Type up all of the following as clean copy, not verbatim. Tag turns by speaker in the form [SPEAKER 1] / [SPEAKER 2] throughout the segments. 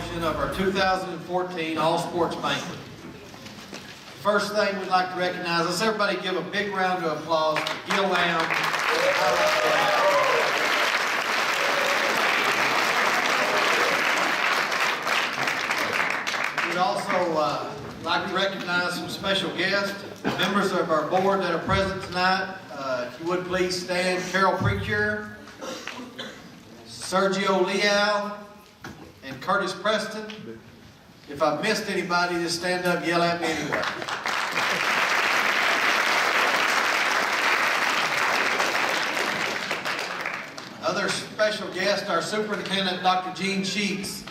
[SPEAKER 1] portion of our 2014 All Sports Banquet. First thing we'd like to recognize, let's everybody give a big round of applause for Gil Lamb. We'd also like to recognize some special guests, members of our board that are present tonight. If you would please stand. Carol Precure, Sergio Leal, and Curtis Preston. If I've missed anybody, just stand up and yell at me anyway. Other special guest, our superintendent, Dr. Gene Sheets.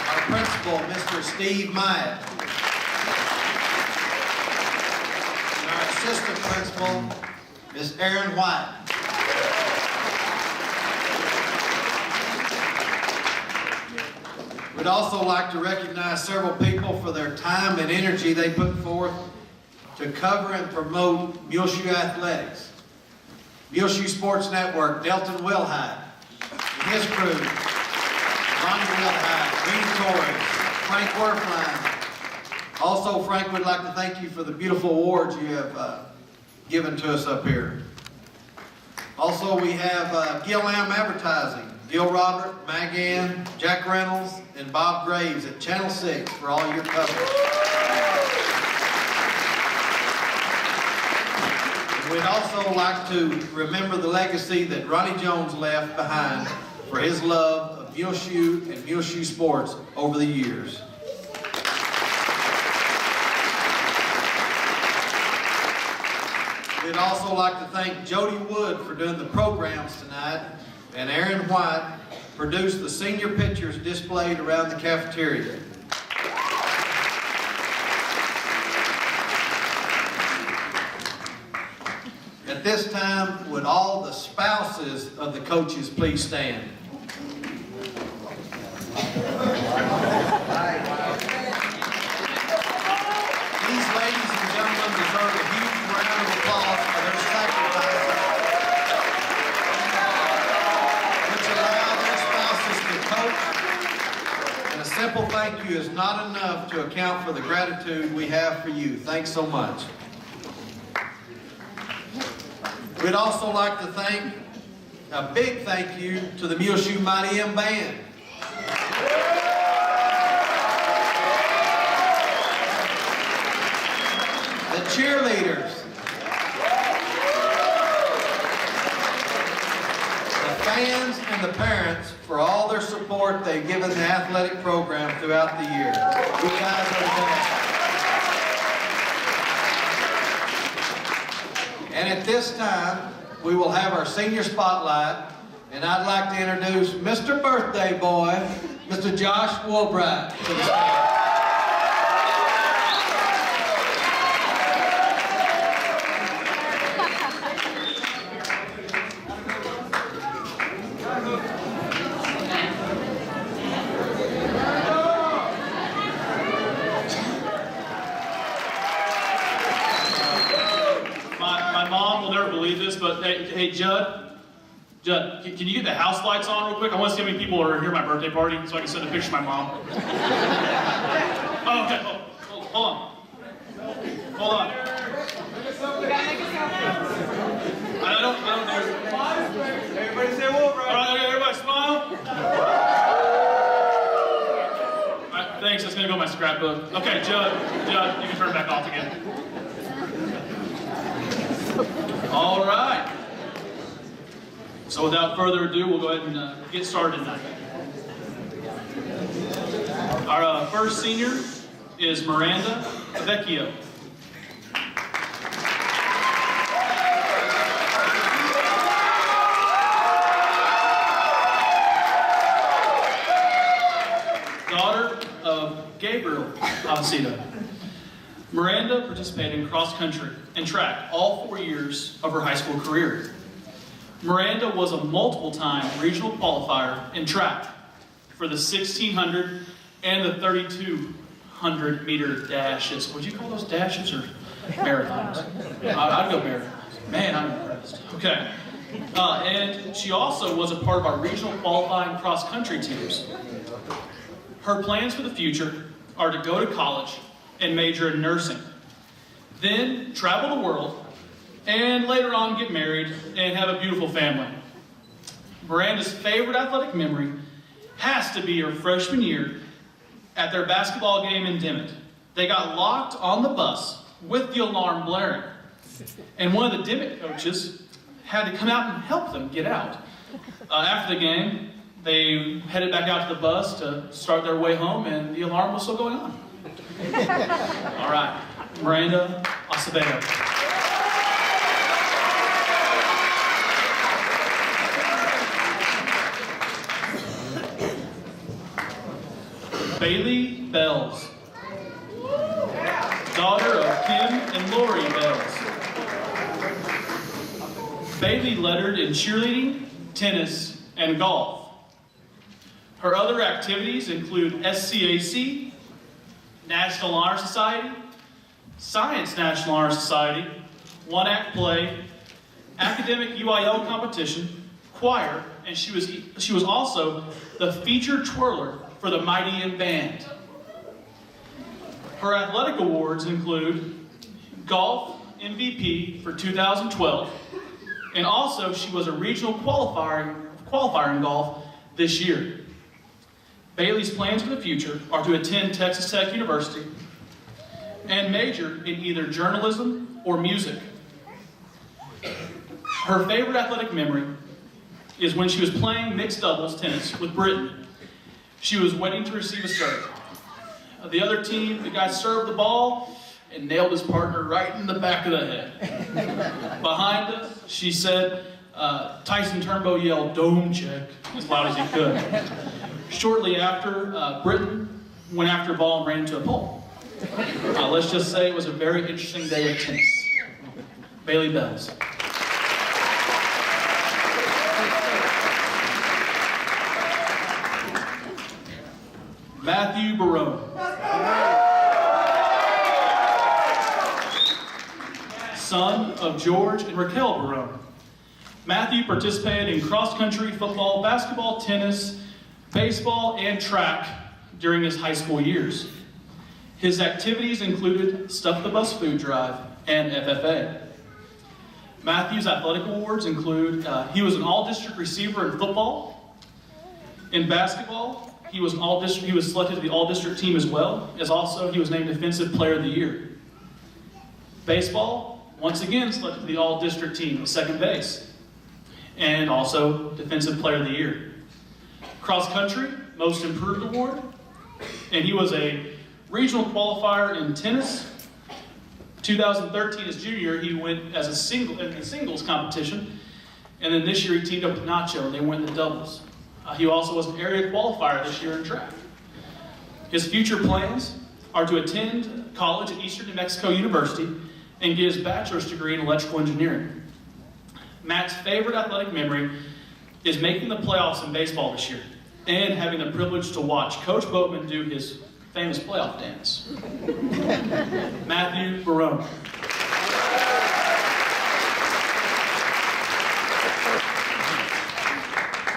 [SPEAKER 1] Our principal, Mr. Steve Myatt. And our assistant principal, Ms. Erin White. We'd also like to recognize several people for their time and energy they put forth to cover and promote Muleshoe athletics. Muleshoe Sports Network, Delton Wilhite, and his crew, Ronnie Wilhite, Reed Torres, Frank Werfline. Also, Frank, would like to thank you for the beautiful awards you have given to us up here. Also, we have Gil Lamb Advertising, Gil Robert, Mag Ann, Jack Reynolds, and Bob Graves at Channel 6 for all your coverage. We'd also like to remember the legacy that Ronnie Jones left behind for his love of Muleshoe and Muleshoe sports over the years. We'd also like to thank Jody Wood for doing the programs tonight, and Aaron White produced the senior pictures displayed around the cafeteria. At this time, would all the spouses of the coaches please stand? These ladies and gentlemen deserve a huge round of applause for their sacrifices, which allow their spouses to coach. And a simple thank you is not enough to account for the gratitude we have for you. Thanks so much. We'd also like to thank, a big thank you to the Muleshoe Mighty M Band. The cheerleaders. The fans and the parents for all their support they've given the athletic program throughout the year. You guys are the best. And at this time, we will have our senior spotlight, and I'd like to introduce Mr. Birthday Boy, Mr. Josh Woolbright, to the stage.
[SPEAKER 2] But hey, Judd, can you get the house lights on real quick? I want to see how many people are here at my birthday party so I can send a picture to my mom. Oh, okay. Hold on. Hold on. I don't know.
[SPEAKER 3] Everybody say whoa, bro.
[SPEAKER 2] All right, everybody smile. All right, thanks. That's going to go in my scrapbook. Okay, Judd, you can turn it back off again. All right. So without further ado, we'll go ahead and get started tonight. Our first senior is Miranda Vecchio. Daughter of Gabriel Avicida. Miranda participated in cross country and track all 4 years of her high school career. Miranda was a multiple-time regional qualifier in track for the 1,600 and the 3,200 meter dashes. Would you call those dashes or marathons? I'd go marathons. Man, I'm impressed. Okay. And she also was a part of our regional qualifying cross-country teams. Her plans for the future are to go to college and major in nursing, then travel the world, and later on get married and have a beautiful family. Miranda's favorite athletic memory has to be her freshman year at their basketball game in Dimmitt. They got locked on the bus with the alarm blaring, and one of the Dimmitt coaches had to come out and help them get out. After the game, they headed back out to the bus to start their way home, and the alarm was still going on. All right, Miranda Acevedo. Bailey Bells, daughter of Kim and Lori Bells. Bailey lettered in cheerleading, tennis, and golf. Her other activities include SCAC, National Honor Society, Science National Honor Society, one-act play, academic UIL competition, choir, and she was also the featured twirler for the Mighty M Band. Her athletic awards include Golf MVP for 2012, and also she was a regional qualifier in golf this year. Bailey's plans for the future are to attend Texas Tech University and major in either journalism or music. Her favorite athletic memory is when she was playing mixed doubles tennis with Britain. She was waiting to receive a serve. The other team, the guy served the ball and nailed his partner right in the back of the head. Behind us, she said, Tyson Turnbow yelled, "Dome check," as loud as he could. Shortly after, Britain went after a ball and ran into a pole. Let's just say it was a very interesting day of tennis. Bailey Bells. Matthew Barone. Son of George and Raquel Barone. Matthew participated in cross-country, football, basketball, tennis, baseball, and track during his high school years. His activities included Stuff the Bus food drive and FFA. Matthew's athletic awards include, he was an all-district receiver in football. In basketball, he was selected to the all-district team as well, as also he was named Defensive Player of the Year. Baseball, once again selected to the all-district team at second base, and also Defensive Player of the Year. Cross country, Most Improved Award, and he was a regional qualifier in tennis. 2013, his junior year, he went as a in the singles competition, and then this year he teamed up with Nacho and they went in the doubles. He also was an area qualifier this year in track. His future plans are to attend college at Eastern New Mexico University and get his bachelor's degree in electrical engineering. Matt's favorite athletic memory is making the playoffs in baseball this year and having the privilege to watch Coach Boatman do his famous playoff dance. Matthew Barone.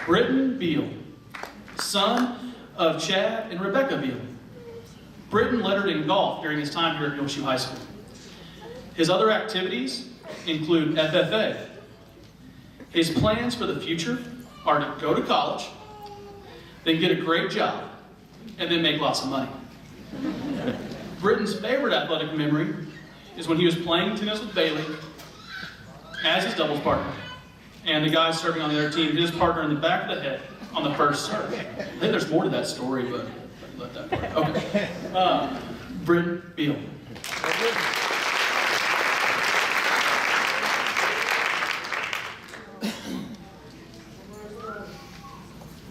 [SPEAKER 2] Britton Beal, son of Chad and Rebecca Beal. Britton lettered in golf during his time here at Muleshoe High School. His other activities include FFA. His plans for the future are to go to college, then get a great job, and then make lots of money. Britton's favorite athletic memory is when he was playing tennis with Bailey as his doubles partner. And the guy serving on the other team hit his partner in the back of the head on the first serve. I think there's more to that story, but let that part. Okay. Britton Beal.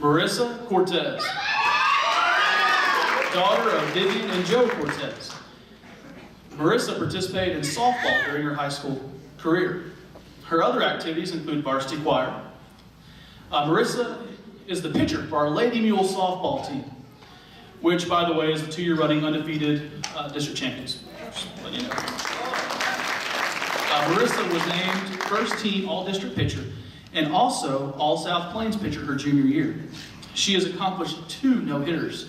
[SPEAKER 2] Marissa Cortez, daughter of Vivian and Joe Cortez. Marissa participated in softball during her high school career. Her other activities include varsity choir. Marissa is the pitcher for our Lady Mule softball team, which, by the way, is the 2-year running undefeated district champions. Just let you know. Marissa was named first team all-district pitcher and also All-South Plains pitcher her junior year. She has accomplished 2 no-hitters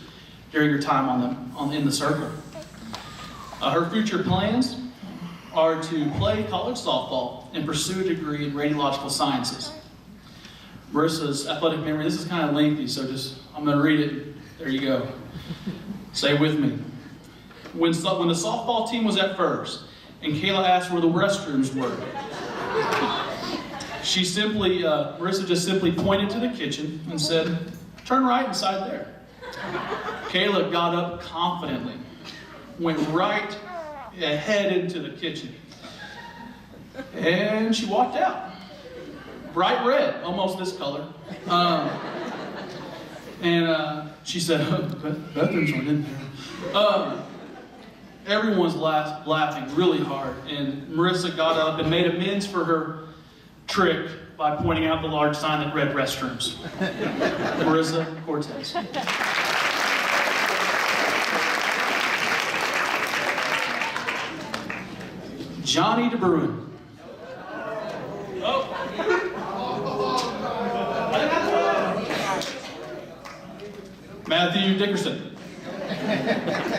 [SPEAKER 2] during her time in the circle. Her future plans are to play college softball and pursue a degree in radiological sciences. Marissa's athletic memory, this is kind of lengthy, so I'm going to read it. There you go. Say with me. When the softball team was at first, and Kayla asked where the restrooms were, Marissa just simply pointed to the kitchen and said, "Turn right inside there." Kayla got up confidently, went right ahead into the kitchen, and she walked out. Bright red, almost this color. She said, "Bathrooms aren't in there." Everyone's laughing really hard, and Marissa got up and made amends for her trick by pointing out the large sign that read restrooms. Marissa Cortez. Johnny DeBruin. Matthew Dickerson.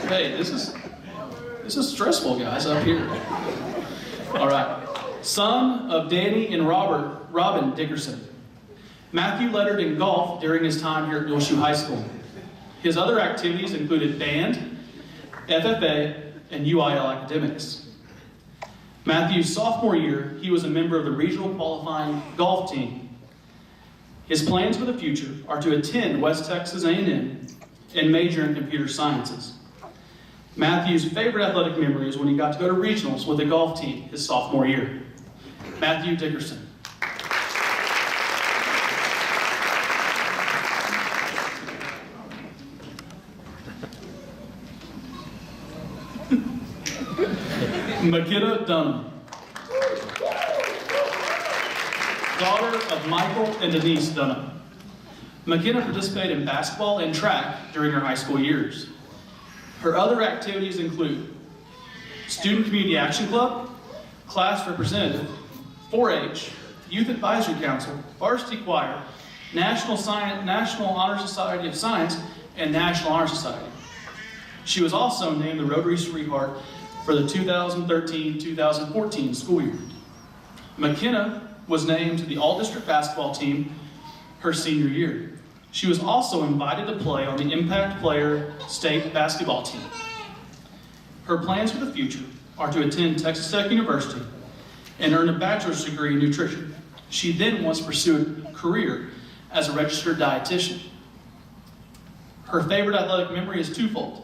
[SPEAKER 2] Hey, this is stressful, guys, up here. All right. Son of Danny and Robin Dickerson. Matthew lettered in golf during his time here at Muleshoe High School. His other activities included band, FFA, and UIL academics. Matthew's sophomore year, he was a member of the regional qualifying golf team. His plans for the future are to attend West Texas A&M and major in computer sciences. Matthew's favorite athletic memory is when he got to go to regionals with the golf team his sophomore year. Matthew Dickerson. McKenna Dunham. Daughter of Michael and Denise Dunham. McKenna participated in basketball and track during her high school years. Her other activities include Student Community Action Club, class representative, 4-H, Youth Advisory Council, varsity choir, National Honor Society of Science, and National Honor Society. She was also named the Rotary Sweetheart for the 2013-2014 school year. McKenna was named to the All-District basketball team her senior year. She was also invited to play on the Impact Player State basketball team. Her plans for the future are to attend Texas Tech University and earn a bachelor's degree in nutrition. She then wants to pursue a career as a registered dietitian. Her favorite athletic memory is twofold.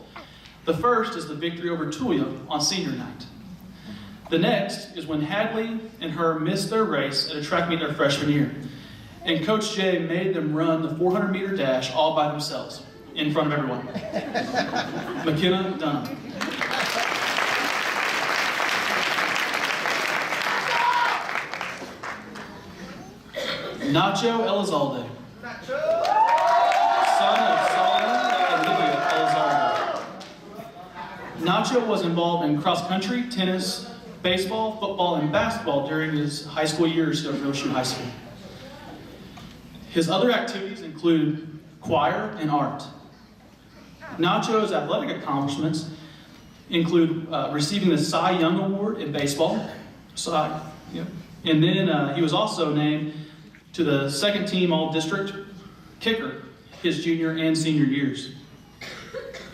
[SPEAKER 2] The first is the victory over Tulia on senior night. The next is when Hadley and her missed their race at a track meet their freshman year, and Coach Jay made them run the 400-meter dash all by themselves in front of everyone. McKenna Dunham. Nacho Elizalde. Son of Solomon and Lydia Elizalde. Nacho was involved in cross country, tennis, baseball, football, and basketball during his high school years at Muleshoe High School. His other activities include choir and art. Nacho's athletic accomplishments include receiving the Cy Young Award in baseball. And then he was also named to the second team All-District kicker his junior and senior years.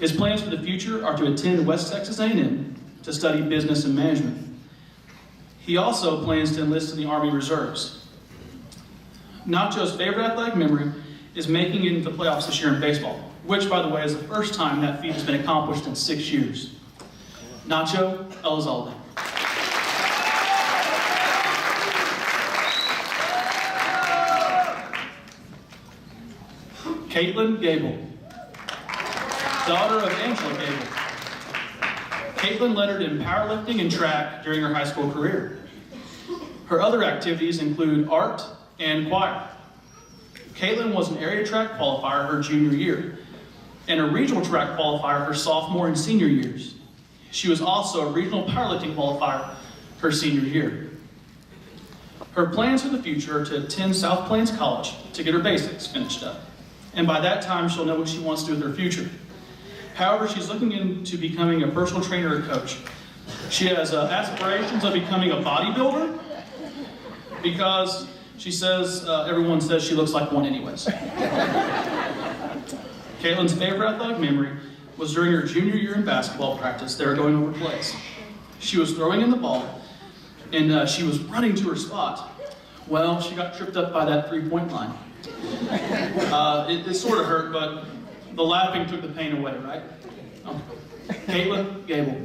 [SPEAKER 2] His plans for the future are to attend West Texas A&M to study business and management. He also plans to enlist in the Army Reserves. Nacho's favorite athletic memory is making it into the playoffs this year in baseball, which, by the way, is the first time that feat has been accomplished in 6 years. Nacho Elizalde. Caitlin Gable. Daughter of Angela Gable. Caitlin lettered in powerlifting and track during her high school career. Her other activities include art and choir. Caitlin was an area track qualifier her junior year and a regional track qualifier her sophomore and senior years. She was also a regional powerlifting qualifier her senior year. Her plans for the future are to attend South Plains College to get her basics finished up. And by that time, she'll know what she wants to do with her future. However, she's looking into becoming a personal trainer or coach. She has aspirations of becoming a bodybuilder because she says everyone says she looks like one anyways. Caitlin's favorite athletic memory was during her junior year in basketball practice. They were going over plays. She was throwing in the ball, and she was running to her spot. Well, she got tripped up by that three-point line. It sort of hurt, but the laughing took the pain away, right? Oh. Caitlin Gable.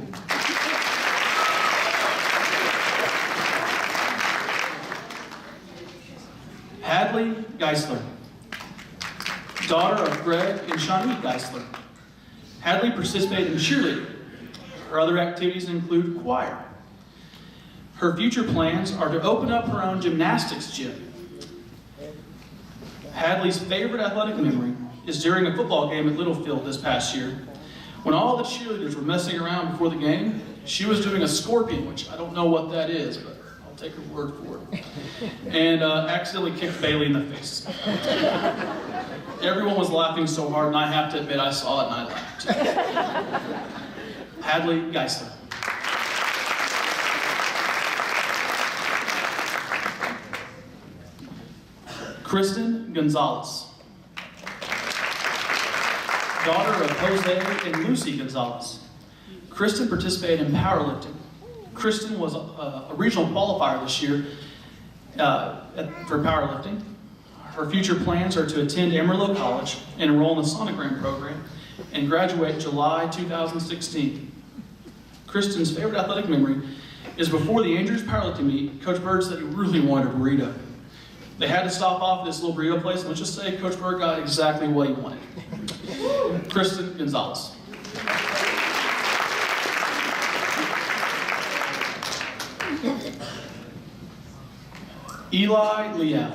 [SPEAKER 2] Hadley Geisler, daughter of Greg and Shawnee Geisler. Hadley participated in cheerleading. Her other activities include choir. Her future plans are to open up her own gymnastics gym. Hadley's favorite athletic memory is during a football game at Littlefield this past year. When all the cheerleaders were messing around before the game, she was doing a scorpion, which I don't know what that is, but I'll take her word for it, and accidentally kicked Bailey in the face. Everyone was laughing so hard, and I have to admit I saw it and I laughed. Hadley Geisler. Kristen Gonzalez, daughter of Jose and Lucy Gonzalez. Kristen participated in powerlifting. Kristen was a regional qualifier this year for powerlifting. Her future plans are to attend Amarillo College and enroll in the sonogram program and graduate July 2016. Kristen's favorite athletic memory is before the Andrews powerlifting meet, Coach Bird said he really wanted a burrito. They had to stop off at this little burrito place, and let's just say Coach Bird got exactly what he wanted. Kristen Gonzalez. Eli Leal,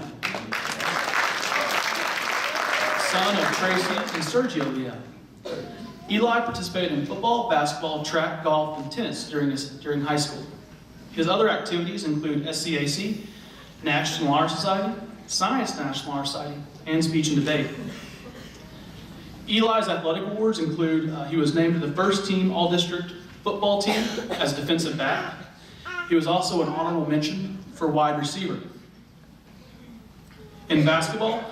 [SPEAKER 2] son of Tracy and Sergio Leal. Eli participated in football, basketball, track, golf, and tennis during high school. His other activities include SCAC, National Honor Society, Science National Honor Society, and speech and debate. Eli's athletic awards include he was named to the first team All-District football team as defensive back. He was also an honorable mention for wide receiver. In basketball,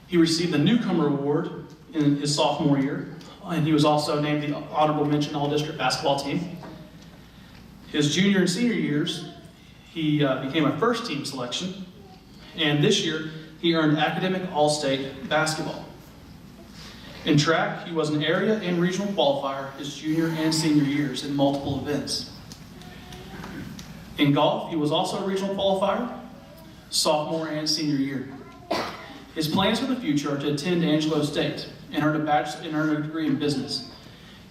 [SPEAKER 2] he received the Newcomer Award in his sophomore year, and he was also named the honorable mention All-District basketball team. His junior and senior years, he became a first-team selection, and this year he earned academic All-State basketball. In track, he was an area and regional qualifier his junior and senior years in multiple events. In golf, he was also a regional qualifier, sophomore and senior year. His plans for the future are to attend Angelo State and earn a degree in business.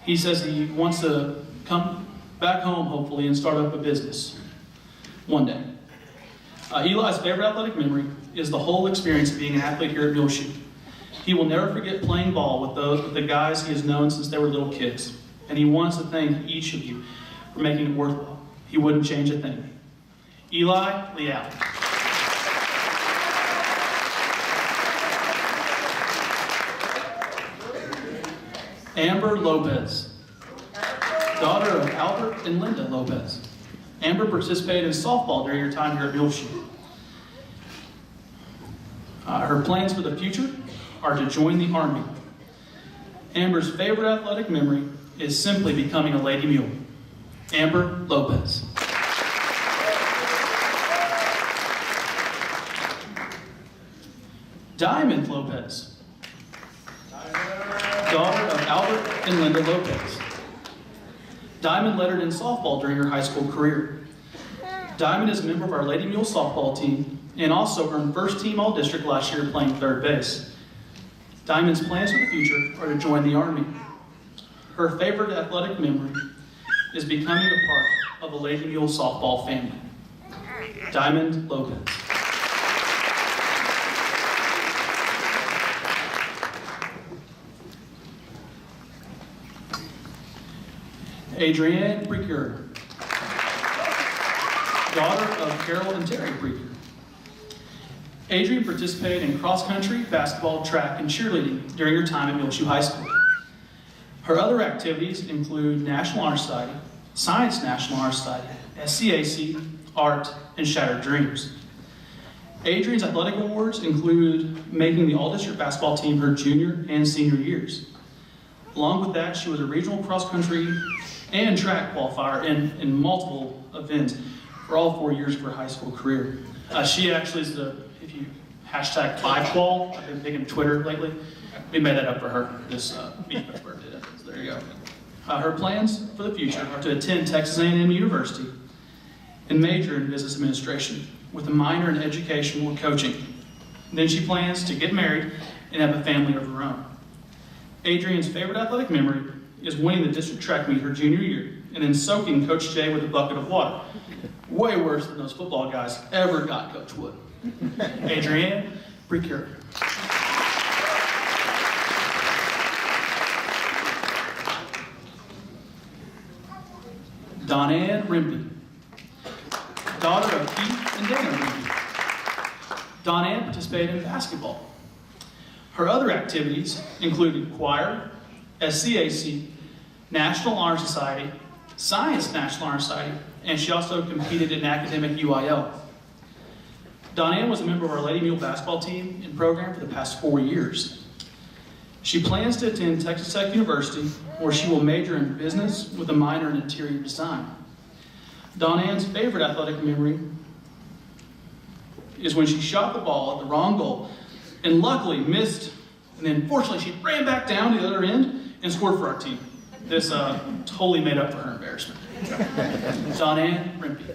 [SPEAKER 2] He says he wants to come back home, hopefully, and start up a business one day. Eli's favorite athletic memory is the whole experience of being an athlete here at Muleshoe. He will never forget playing ball with the guys he has known since they were little kids. And he wants to thank each of you for making it worthwhile. He wouldn't change a thing. Eli Leal. Amber Lopez, daughter of Albert and Linda Lopez. Amber participated in softball during her time here at Muleshoe. Her plans for the future are to join the Army. Amber's favorite athletic memory is simply becoming a Lady Mule. Amber Lopez. Diamond Lopez, daughter of Albert and Linda Lopez. Diamond lettered in softball during her high school career. Diamond is a member of our Lady Mule softball team and also earned first team All-District last year playing third base. Diamond's plans for the future are to join the Army. Her favorite athletic memory is becoming a part of a Lady Mule softball family. Diamond Lopez. Adrienne Breaker, daughter of Carol and Terry Breaker. Adrian participated in cross-country, basketball, track, and cheerleading during her time at Muleshoe High School. Her other activities include National Honor Society, Science National Honor Society, SCAC, Art, and Shattered Dreams. Adrian's athletic awards include making the all-district basketball team her junior and senior years. Along with that, she was a regional cross-country and track qualifier in multiple events for all 4 years of her high school career. She actually is if you hashtag 5qual, I've been big on Twitter lately, we made that up for her this birthday. So there you go. Her plans for the future are to attend Texas A&M University and major in business administration with a minor in educational coaching. Then she plans to get married and have a family of her own. Adrian's favorite athletic memory is winning the district track meet her junior year and then soaking Coach Jay with a bucket of water. Way worse than those football guys ever got Coach Wood. Adrienne Precure. Donanne Rimpey, daughter of Keith and Dana Rimpey. Donanne participated in basketball. Her other activities included choir, SCAC, National Honor Society, Science National Honor Society, and she also competed in academic UIL. Donanne was a member of our Lady Mule basketball team and program for the past 4 years. She plans to attend Texas Tech University, where she will major in business with a minor in interior design. Donanne's favorite athletic memory is when she shot the ball at the wrong goal and luckily missed, and then fortunately she ran back down to the other end and scored for our team. This totally made up for her embarrassment. Donanne Rimpey.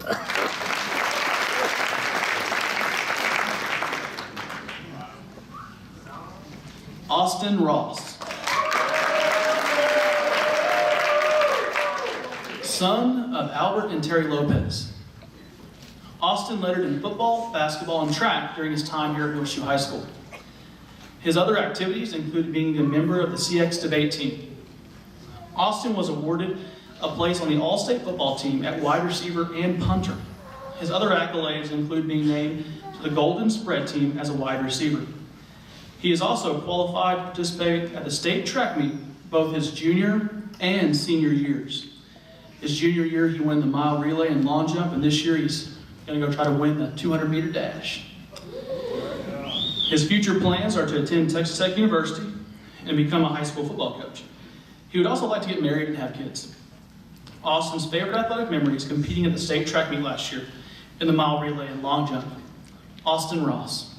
[SPEAKER 2] Austin Ross, son of Albert and Terry Lopez. Austin lettered in football, basketball, and track during his time here at Muleshoe High School. His other activities included being a member of the CX debate team. Austin was awarded a place on the all-state football team at wide receiver and punter. His other accolades include being named to the Golden Spread team as a wide receiver. He is also qualified to participate at the state track meet both his junior and senior years. His junior year, he won the mile relay and long jump, and this year he's going to go try to win the 200-meter dash. His future plans are to attend Texas Tech University and become a high school football coach. He would also like to get married and have kids. Austin's favorite athletic memory is competing at the state track meet last year in the mile relay and long jump. Austin Ross.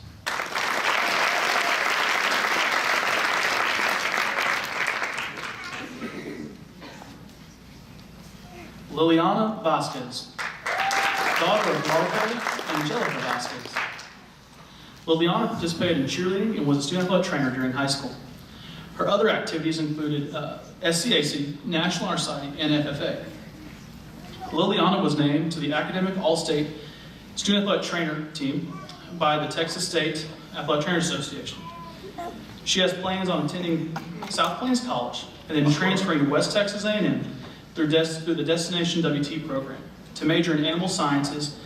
[SPEAKER 2] Liliana Vasquez, daughter of Marco and Angelica Vasquez. Liliana participated in cheerleading and was a student athletic trainer during high school. Her other activities included SCAC, National Honor Society, and FFA. Liliana was named to the Academic All-State Student Athletic Trainer team by the Texas State Athletic Trainers Association. She has plans on attending South Plains College and then transferring to West Texas A&M through the Destination WT program to major in animal sciences,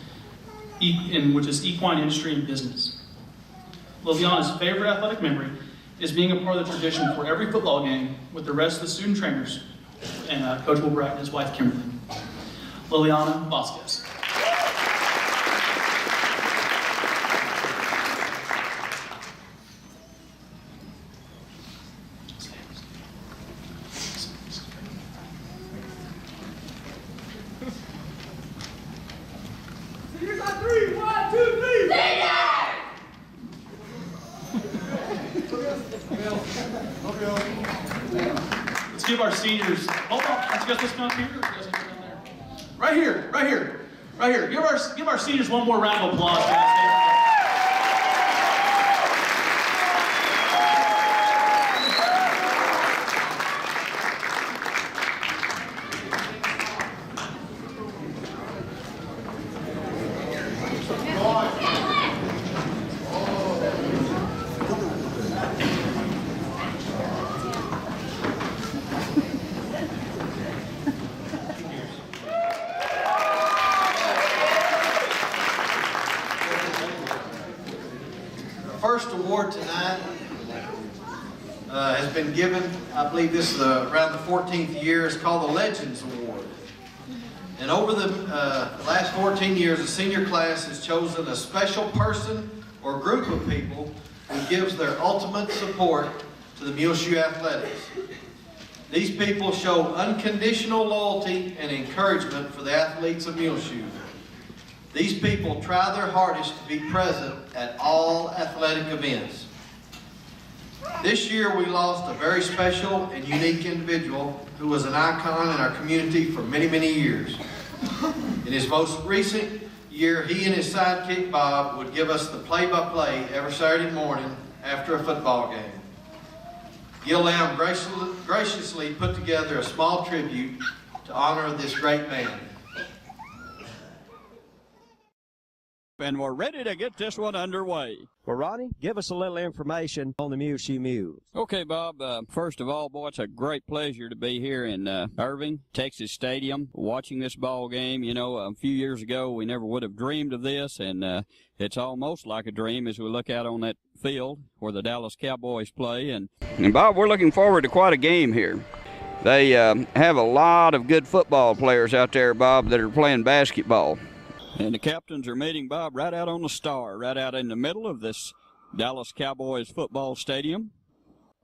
[SPEAKER 2] which is equine industry and business. Liliana's favorite athletic memory is being a part of the tradition for every football game with the rest of the student trainers and Coach Wilbright and his wife Kimberly. Liliana Vasquez. Let's give our seniors, hold on, let's get this come up here. Or you guys want to go down there? Right here, right here, right here. Give our seniors one more round of applause, guys.
[SPEAKER 1] has been given, I believe this is around the 14th year. It's called the Legends Award. And over the last 14 years, the senior class has chosen a special person or group of people who gives their ultimate support to the Muleshoe Athletics. These people show unconditional loyalty and encouragement for the athletes of Muleshoe. These people try their hardest to be present at all athletic events. This year we lost a very special and unique individual who was an icon in our community for many, many years. In his most recent year, he and his sidekick Bob would give us the play-by-play every Saturday morning after a football game. Gil Lamb graciously put together a small tribute to honor this great man.
[SPEAKER 3] And we're ready to get this one underway.
[SPEAKER 4] Well, Ronnie, give us a little information on the Muleshoe Mules.
[SPEAKER 3] Okay, Bob. First of all, boy, it's a great pleasure to be here in Irving, Texas Stadium, watching this ball game. You know, a few years ago, we never would have dreamed of this, and it's almost like a dream as we look out on that field where the Dallas Cowboys play. And Bob, we're looking forward to quite a game here. They have a lot of good football players out there, Bob, that are playing basketball. And the captains are meeting, Bob, right out on the star, right out in the middle of this Dallas Cowboys football stadium.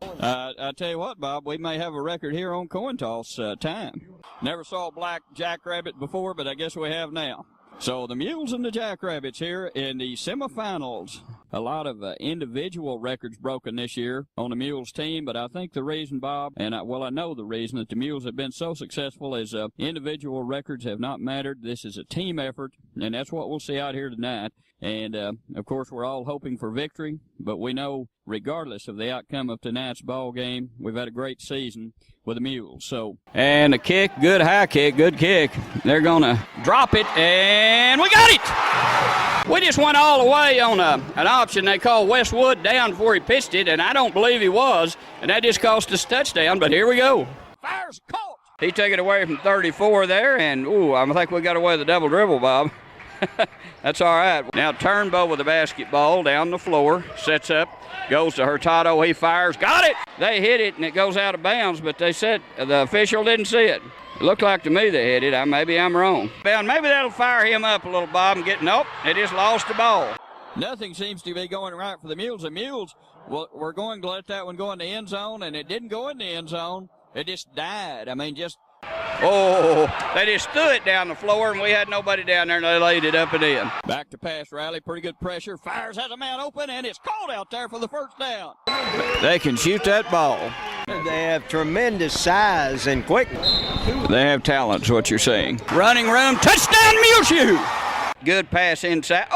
[SPEAKER 3] I tell you what, Bob, we may have a record here on coin toss time. Never saw a black jackrabbit before, but I guess we have now. So the Mules and the Jackrabbits here in the semifinals. A lot of individual records broken this year on the Mules team, but I think the reason, Bob, and I know the reason that the Mules have been so successful is individual records have not mattered. This is a team effort, and that's what we'll see out here tonight. And, of course, we're all hoping for victory, but we know regardless of the outcome of tonight's ball game, we've had a great season with the Mules. So, and a kick, good high kick, good kick. They're going to drop it, and we got it! We just went all the way on an option they call Westwood down before he pitched it, and I don't believe he was, and that just cost us a touchdown, but here we go. Fires caught! He took it away from 34 there, and, I think we got away with the double dribble, Bob. That's all right. Now Turnbow with the basketball down the floor, sets up, goes to Hurtado, he fires, got it! They hit it and it goes out of bounds, but they said the official didn't see it. It looked like to me they hit it. Maybe I'm wrong. Maybe that'll fire him up a little, Bob, and nope, they just lost the ball. Nothing seems to be going right for the Mules. The Mules were going to let that one go in the end zone, and it didn't go in the end zone. It just died. They just threw it down the floor, and we had nobody down there, and they laid it up and in. Back to pass rally, pretty good pressure. Fires, has a man open, and it's called out there for the first down. They can shoot that ball.
[SPEAKER 4] They have tremendous size and quickness.
[SPEAKER 3] They have talent, is what you're saying. Running room, touchdown, Muleshoe! Good pass inside.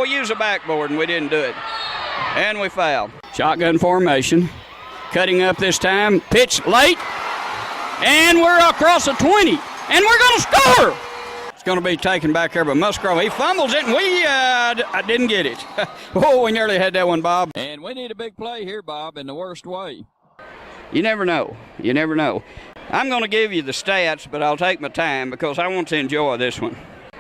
[SPEAKER 3] Use a backboard, and we didn't do it. And we fouled. Shotgun formation. Cutting up this time. Pitch late. And we're across the 20, and we're going to score. It's going to be taken back there by Musgrove. He fumbles it, and I didn't get it. We nearly had that one, Bob. And we need a big play here, Bob, in the worst way. You never know. You never know. I'm going to give you the stats, but I'll take my time because I want to enjoy this one.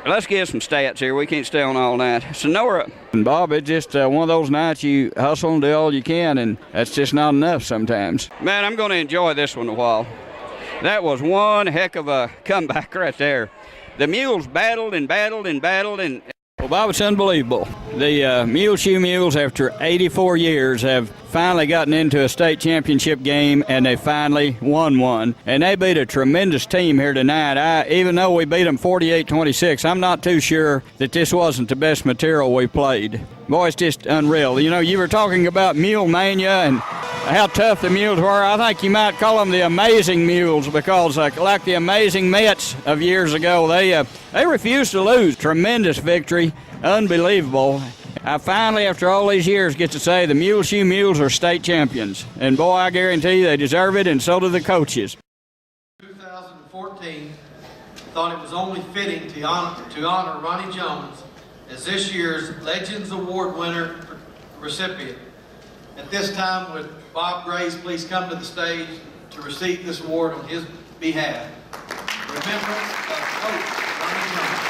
[SPEAKER 3] Let's get some stats here. We can't stay on all night. Sonora. And Bob, it's just one of those nights you hustle and do all you can, and that's just not enough sometimes. Man, I'm going to enjoy this one a while. That was one heck of a comeback right there. The Mules battled and battled and battled and... Well, Bob, it's unbelievable. The Muleshoe Mules, after 84 years, have finally gotten into a state championship game, and they finally won one. And they beat a tremendous team here tonight. Even though we beat them 48-26, I'm not too sure that this wasn't the best material we played. Boy, it's just unreal. You know, you were talking about Mule Mania and how tough the Mules were. I think you might call them the Amazing Mules because, like the Amazing Mets of years ago, they refused to lose. Tremendous victory, unbelievable. I finally, after all these years, get to say the Muleshoe Mules are state champions. And, boy, I guarantee you they deserve it, and so do the coaches.
[SPEAKER 1] 2014 thought it was only fitting to honor Ronnie Jones as this year's Legends Award winner recipient. At this time, would Bob Grace please come to the stage to receive this award on his behalf? Remembrance of Coach Ronnie Jones.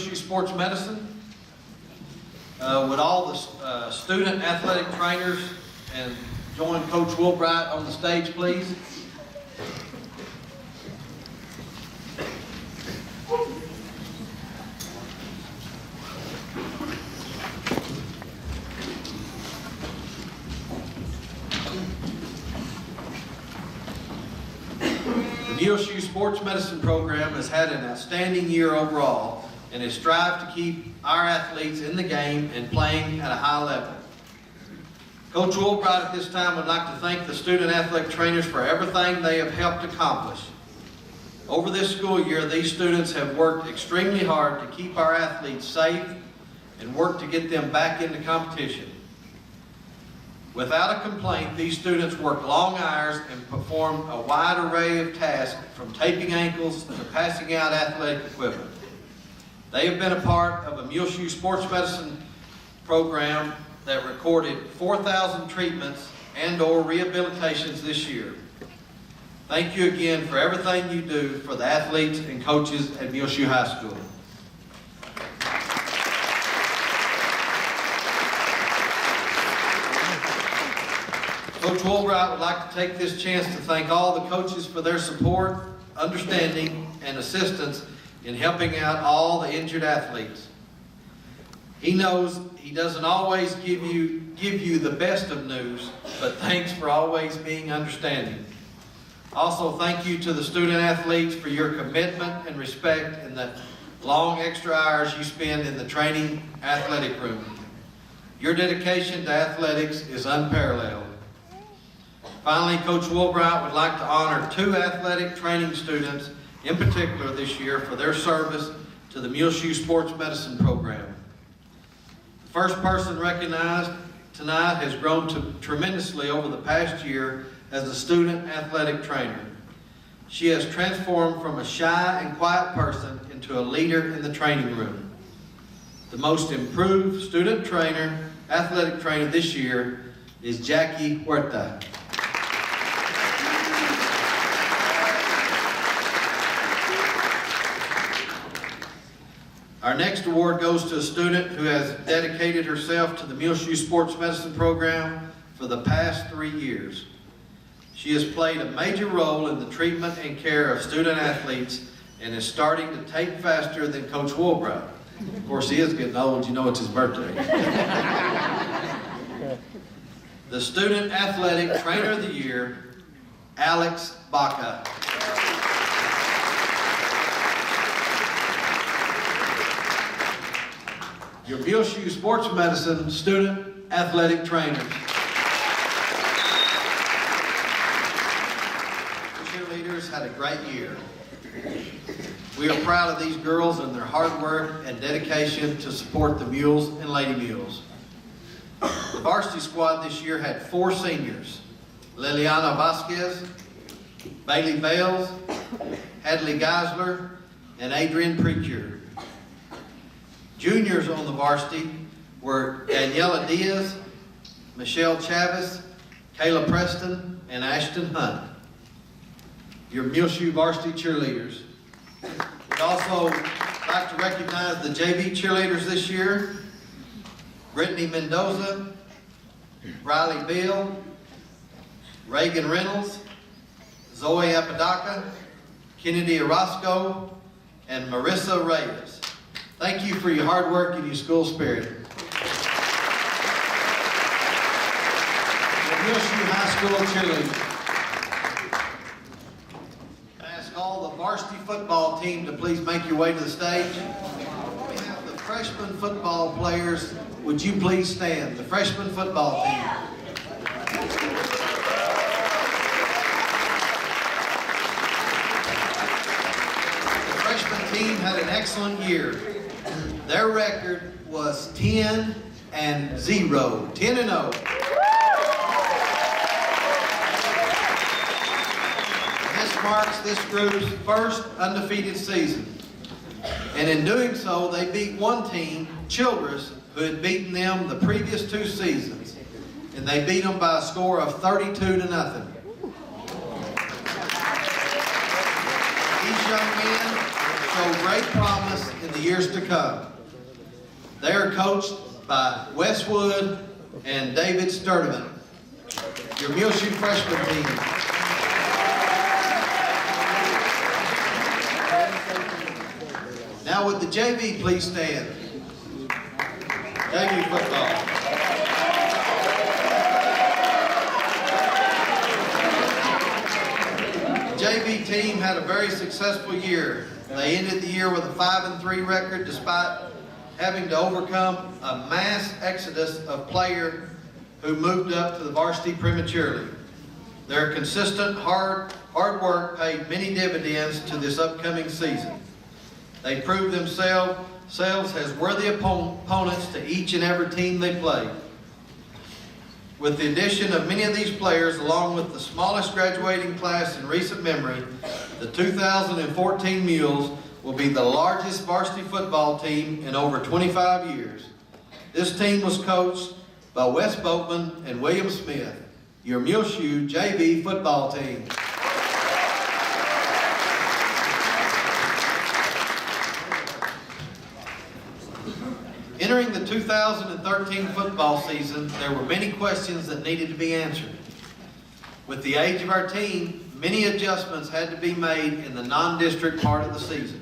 [SPEAKER 1] Muleshoe Sports Medicine. Would all the student athletic trainers and join Coach Woolbright on the stage, please? The Muleshoe Sports Medicine program has had an outstanding year overall and has strived to keep our athletes in the game and playing at a high level. Coach Woolbright at this time would like to thank the student athletic trainers for everything they have helped accomplish. Over this school year, these students have worked extremely hard to keep our athletes safe and work to get them back into competition. Without a complaint, these students work long hours and perform a wide array of tasks, from taping ankles to passing out athletic equipment. They have been a part of a Muleshoe Sports Medicine program that recorded 4,000 treatments and/or rehabilitations this year. Thank you again for everything you do for the athletes and coaches at Muleshoe High School. Coach Woolbright would like to take this chance to thank all the coaches for their support, understanding, and assistance in helping out all the injured athletes. He knows he doesn't always give you the best of news, but thanks for always being understanding. Also, thank you to the student athletes for your commitment and respect and the long extra hours you spend in the training athletic room. Your dedication to athletics is unparalleled. Finally, Coach Woolbright would like to honor 2 athletic training students in particular this year for their service to the Muleshoe Sports Medicine program. The first person recognized tonight has grown tremendously over the past year as a student athletic trainer. She has transformed from a shy and quiet person into a leader in the training room. The most improved student trainer, athletic trainer this year is Jackie Huerta. Our next award goes to a student who has dedicated herself to the Muleshoe Sports Medicine program for the past 3 years. She has played a major role in the treatment and care of student athletes and is starting to tape faster than Coach Woolbright. Of course, he is getting old. You know it's his birthday. The Student Athletic Trainer of the Year, Alex Baca. Your Muleshoe Sports Medicine Student Athletic Trainers. The cheerleaders had a great year. We are proud of these girls and their hard work and dedication to support the Mules and Lady Mules. The varsity squad this year had 4 seniors: Liliana Vasquez, Bailey Bales, Hadley Geisler, and Adrian Precure. Juniors on the varsity were Daniela Diaz, Michelle Chavez, Kayla Preston, and Ashton Hunt. Your Muleshoe varsity cheerleaders. We'd also like to recognize the JV cheerleaders this year: Brittany Mendoza, Riley Beal, Reagan Reynolds, Zoe Apodaca, Kennedy Orozco, and Marissa Reyes. Thank you for your hard work and your school spirit. The Muleshoe High School cheerleaders. I ask all the varsity football team to please make your way to the stage. We have the freshman football players. Would you please stand? The freshman football team. The freshman team had an excellent year. Their record was 10-0. 10-0. This marks this group's first undefeated season. And in doing so, they beat one team, Childress, who had beaten them the previous 2 seasons. And they beat them by a score of 32-0. These young men show show great promise in the years to come. They are coached by Wes Wood and David Sturdivant, your Muleshoe freshman team. Now would the JV please stand? JV football. The JV team had a very successful year. They ended the year with a 5-3 record despite having to overcome a mass exodus of players who moved up to the varsity prematurely. Their consistent hard work paid many dividends to this upcoming season. They proved themselves as worthy opponents to each and every team they played. With the addition of many of these players, along with the smallest graduating class in recent memory, the 2014 Mules will be the largest varsity football team in over 25 years. This team was coached by Wes Boatman and William Smith, your Muleshoe JV football team. Entering the 2013 football season, there were many questions that needed to be answered. With the age of our team, many adjustments had to be made in the non-district part of the season.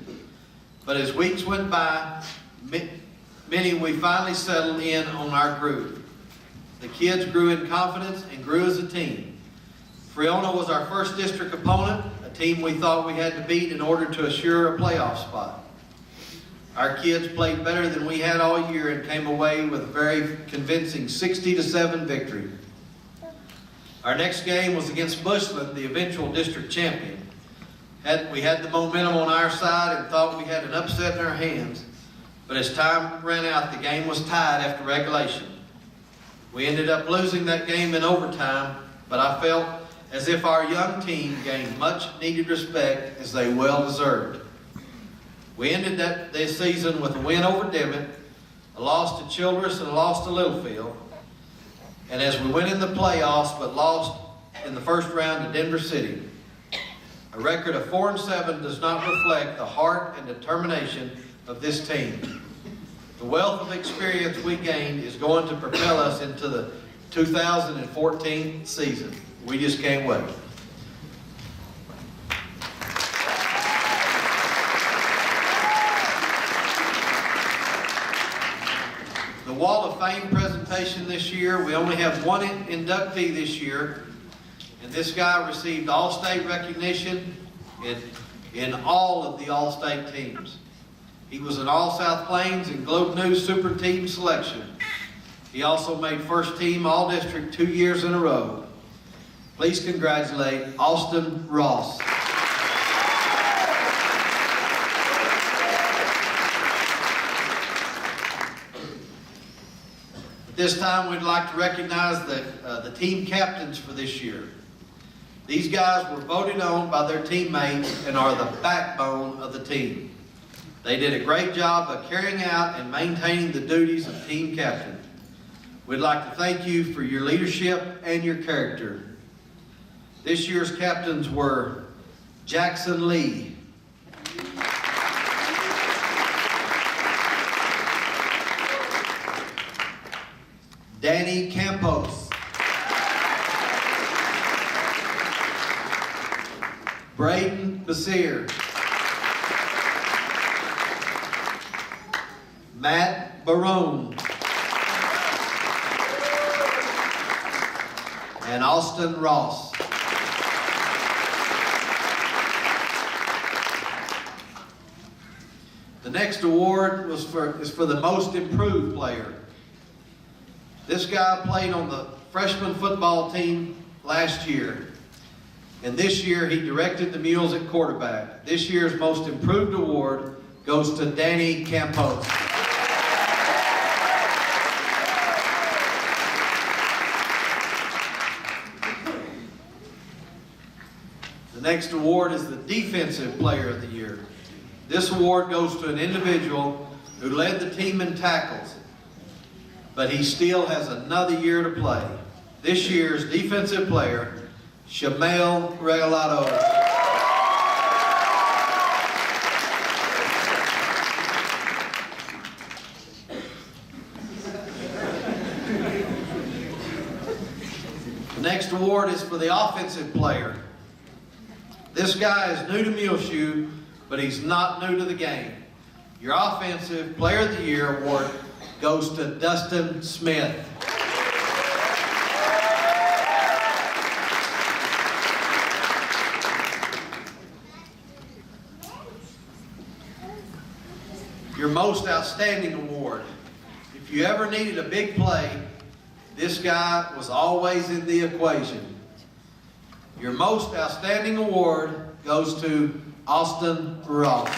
[SPEAKER 1] But as weeks went by, we finally settled in on our groove. The kids grew in confidence and grew as a team. Friona was our first district opponent, a team we thought we had to beat in order to assure a playoff spot. Our kids played better than we had all year and came away with a very convincing 60-7 victory. Our next game was against Bushland, the eventual district champion. We had the momentum on our side and thought we had an upset in our hands. But as time ran out, the game was tied after regulation. We ended up losing that game in overtime, but I felt as if our young team gained much needed respect as they well deserved. We ended this season with a win over Dimmitt, a loss to Childress, and a loss to Littlefield. And as we went in the playoffs but lost in the first round to Denver City. A record of 4-7 does not reflect the heart and determination of this team. The wealth of experience we gained is going to propel us into the 2014 season. We just can't wait. The Wall of Fame presentation this year, we only have one inductee this year, and this guy received all-state recognition in all of the all-state teams. He was an All-South Plains and Globe News Super Team selection. He also made first team All-District 2 years in a row. Please congratulate Austin Ross. At this time, we'd like to recognize the team captains for this year. These guys were voted on by their teammates and are the backbone of the team. They did a great job of carrying out and maintaining the duties of team captain. We'd like to thank you for your leadership and your character. This year's captains were Jackson Lee, Danny Campos, Braden Basir, Matt Barone, and Austin Ross. The next award is for the most improved player. This guy played on the freshman football team last year, and this year he directed the Mules at quarterback. This year's most improved award goes to Danny Campos. The next award is the defensive player of the year. This award goes to an individual who led the team in tackles, but he still has another year to play. This year's defensive player, Shamel Regalado. next award is for the offensive player. This guy is new to Muleshoe, but he's not new to the game. Your Offensive Player of the Year award goes to Dustin Smith. Your Most Outstanding award. If you ever needed a big play, this guy was always in the equation. Your Most Outstanding award goes to Austin Ross.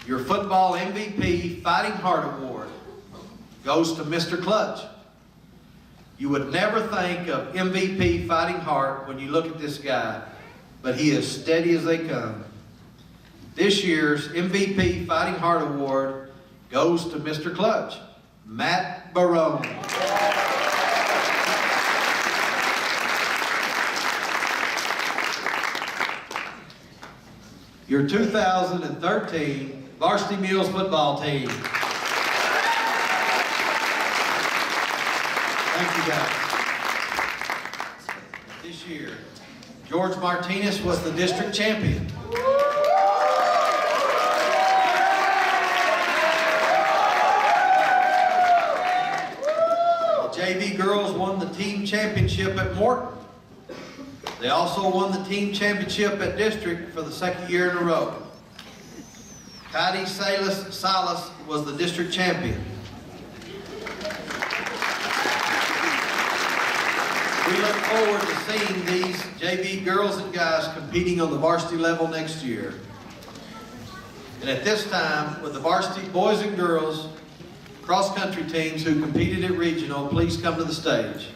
[SPEAKER 1] Your Football MVP Fighting Heart award goes to Mr. Clutch. You would never think of MVP Fighting Heart when you look at this guy, but he is steady as they come. This year's MVP Fighting Heart award goes to Mr. Clutch, Matt Barone. Your 2013 Varsity Mules football team. Thank you guys. This year, George Martinez was the district champion. The JV girls won the team championship at Morton. They also won the team championship at district for the second year in a row. Heidi Silas was the district champion. We look forward to seeing these JV girls and guys competing on the varsity level next year. And at this time, with the varsity boys and girls cross-country teams who competed at regional, please come to the stage.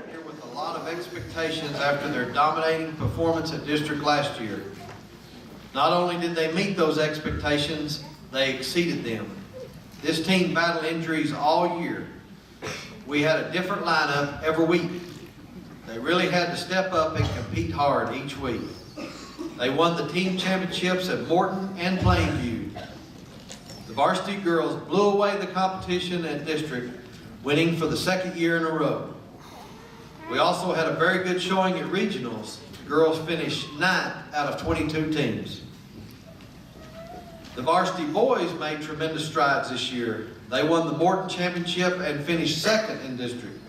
[SPEAKER 1] Here with a lot of expectations after their dominating performance at district last year. Not only did they meet those expectations, they exceeded them. This team battled injuries all year. We had a different lineup every week. They really had to step up and compete hard each week. They won the team championships at Morton and Plainview. The varsity girls blew away the competition at district, winning for the second year in a row. We also had a very good showing at regionals. The girls finished 9th out of 22 teams. The varsity boys made tremendous strides this year. They won the Morton Championship and finished 2nd in district.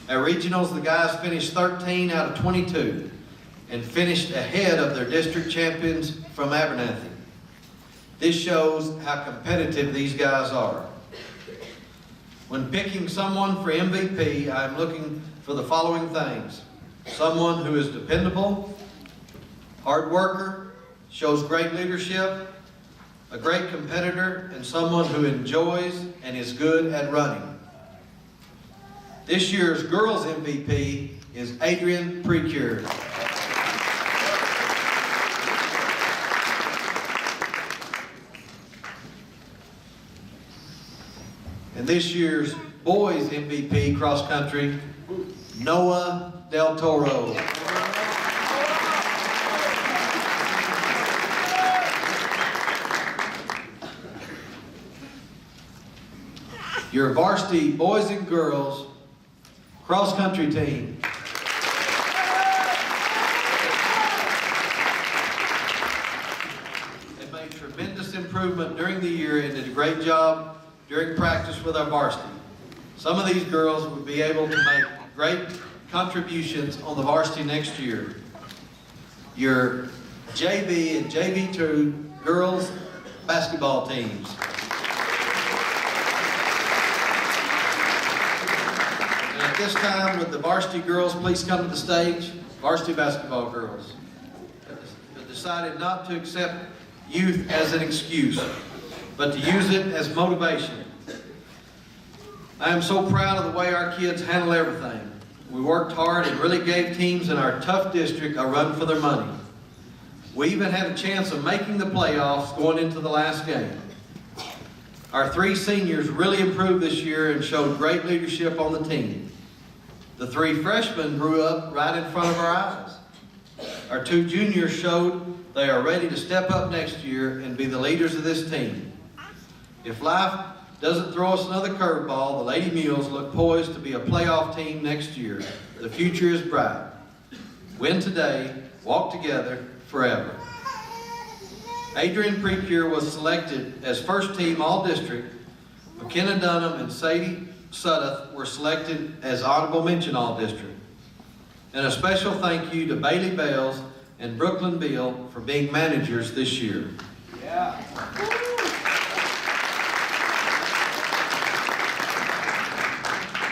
[SPEAKER 1] At regionals, the guys finished 13 out of 22 and finished ahead of their district champions from Abernathy. This shows how competitive these guys are. When picking someone for MVP, I'm looking for the following things. Someone who is dependable, hard worker, shows great leadership, a great competitor, and someone who enjoys and is good at running. This year's girls MVP is Adrian Precure. And this year's boys MVP cross country, Noah Del Toro. Your varsity boys and girls cross-country team. They made tremendous improvement during the year and did a great job during practice with our varsity. Some of these girls would be able to make great contributions on the varsity next year. Your JV and JV2 girls basketball teams. At this time, would the varsity girls please come to the stage? Varsity basketball girls have decided not to accept youth as an excuse, but to use it as motivation. I am so proud of the way our kids handle everything. We worked hard and really gave teams in our tough district a run for their money. We even had a chance of making the playoffs going into the last game. Our 3 seniors really improved this year and showed great leadership on the team. The 3 freshmen grew up right in front of our eyes. Our two juniors showed they are ready to step up next year and be the leaders of this team. If life doesn't throw us another curveball, the Lady Mules look poised to be a playoff team next year. The future is bright. Win today, walk together forever. Adrian Precure was selected as first team All-District. McKenna Dunham and Sadie Sudduth were selected as honorable mention All-District. And a special thank you to Bailey Bales and Brooklyn Beal for being managers this year.
[SPEAKER 5] Yeah.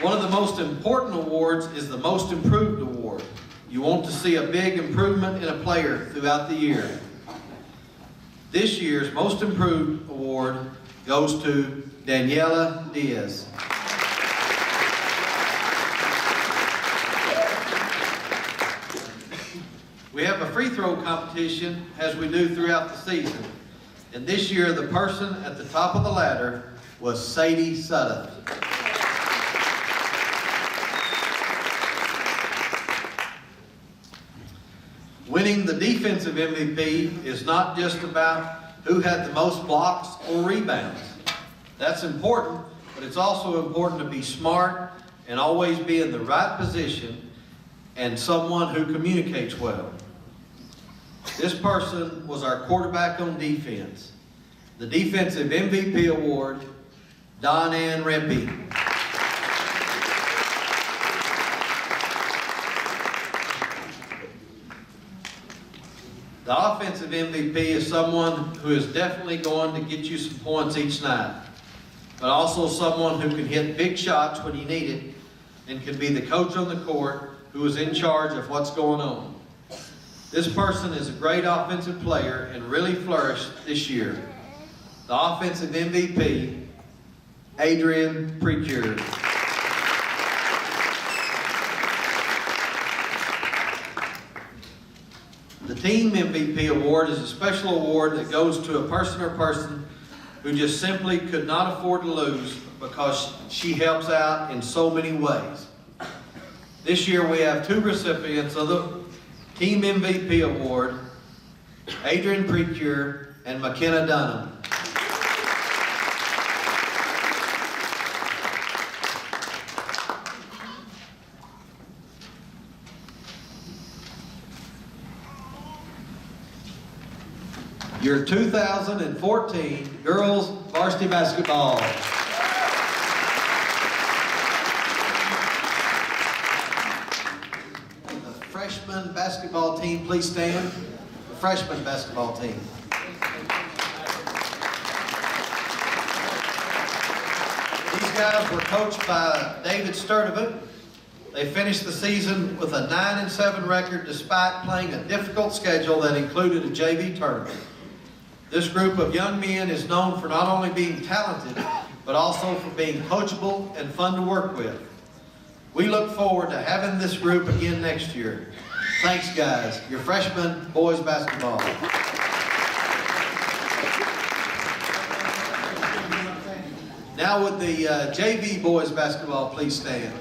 [SPEAKER 1] One of the most important awards is the Most Improved Award. You want to see a big improvement in a player throughout the year. This year's Most Improved Award goes to Daniela Diaz. We have a free throw competition as we do throughout the season. And this year the person at the top of the ladder was Sadie Sudduth. Winning the defensive MVP is not just about who had the most blocks or rebounds. That's important, but it's also important to be smart and always be in the right position and someone who communicates well. This person was our quarterback on defense. The Defensive MVP Award, Don Ann Rempe. The offensive MVP is someone who is definitely going to get you some points each night, but also someone who can hit big shots when you need it and can be the coach on the court who is in charge of what's going on. This person is a great offensive player and really flourished this year. The offensive MVP, Adrian Precure. The Team MVP Award is a special award that goes to a person or person who just simply could not afford to lose because she helps out in so many ways. This year we have two recipients of the Team MVP Award, Adrian Precure and McKenna Dunham. Your 2014 Girls Varsity Basketball. The freshman basketball team, please stand. The freshman basketball team. These guys were coached by David Sturdivant. They finished the season with a 9-7 record despite playing a difficult schedule that included a JV tournament. This group of young men is known for not only being talented, but also for being coachable and fun to work with. We look forward to having this group again next year. Thanks, guys. Your freshman boys basketball. Now would the JV boys basketball please stand.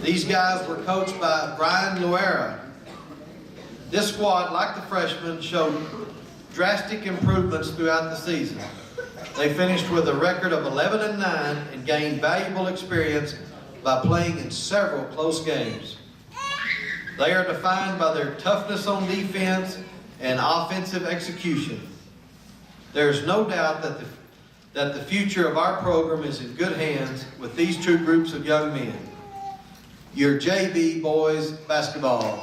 [SPEAKER 1] These guys were coached by Brian Luera. This squad, like the freshmen, showed drastic improvements throughout the season. They finished with a record of 11-9 and gained valuable experience by playing in several close games. They are defined by their toughness on defense and offensive execution. There's no doubt that the future of our program is in good hands with these two groups of young men. Your JV boys basketball.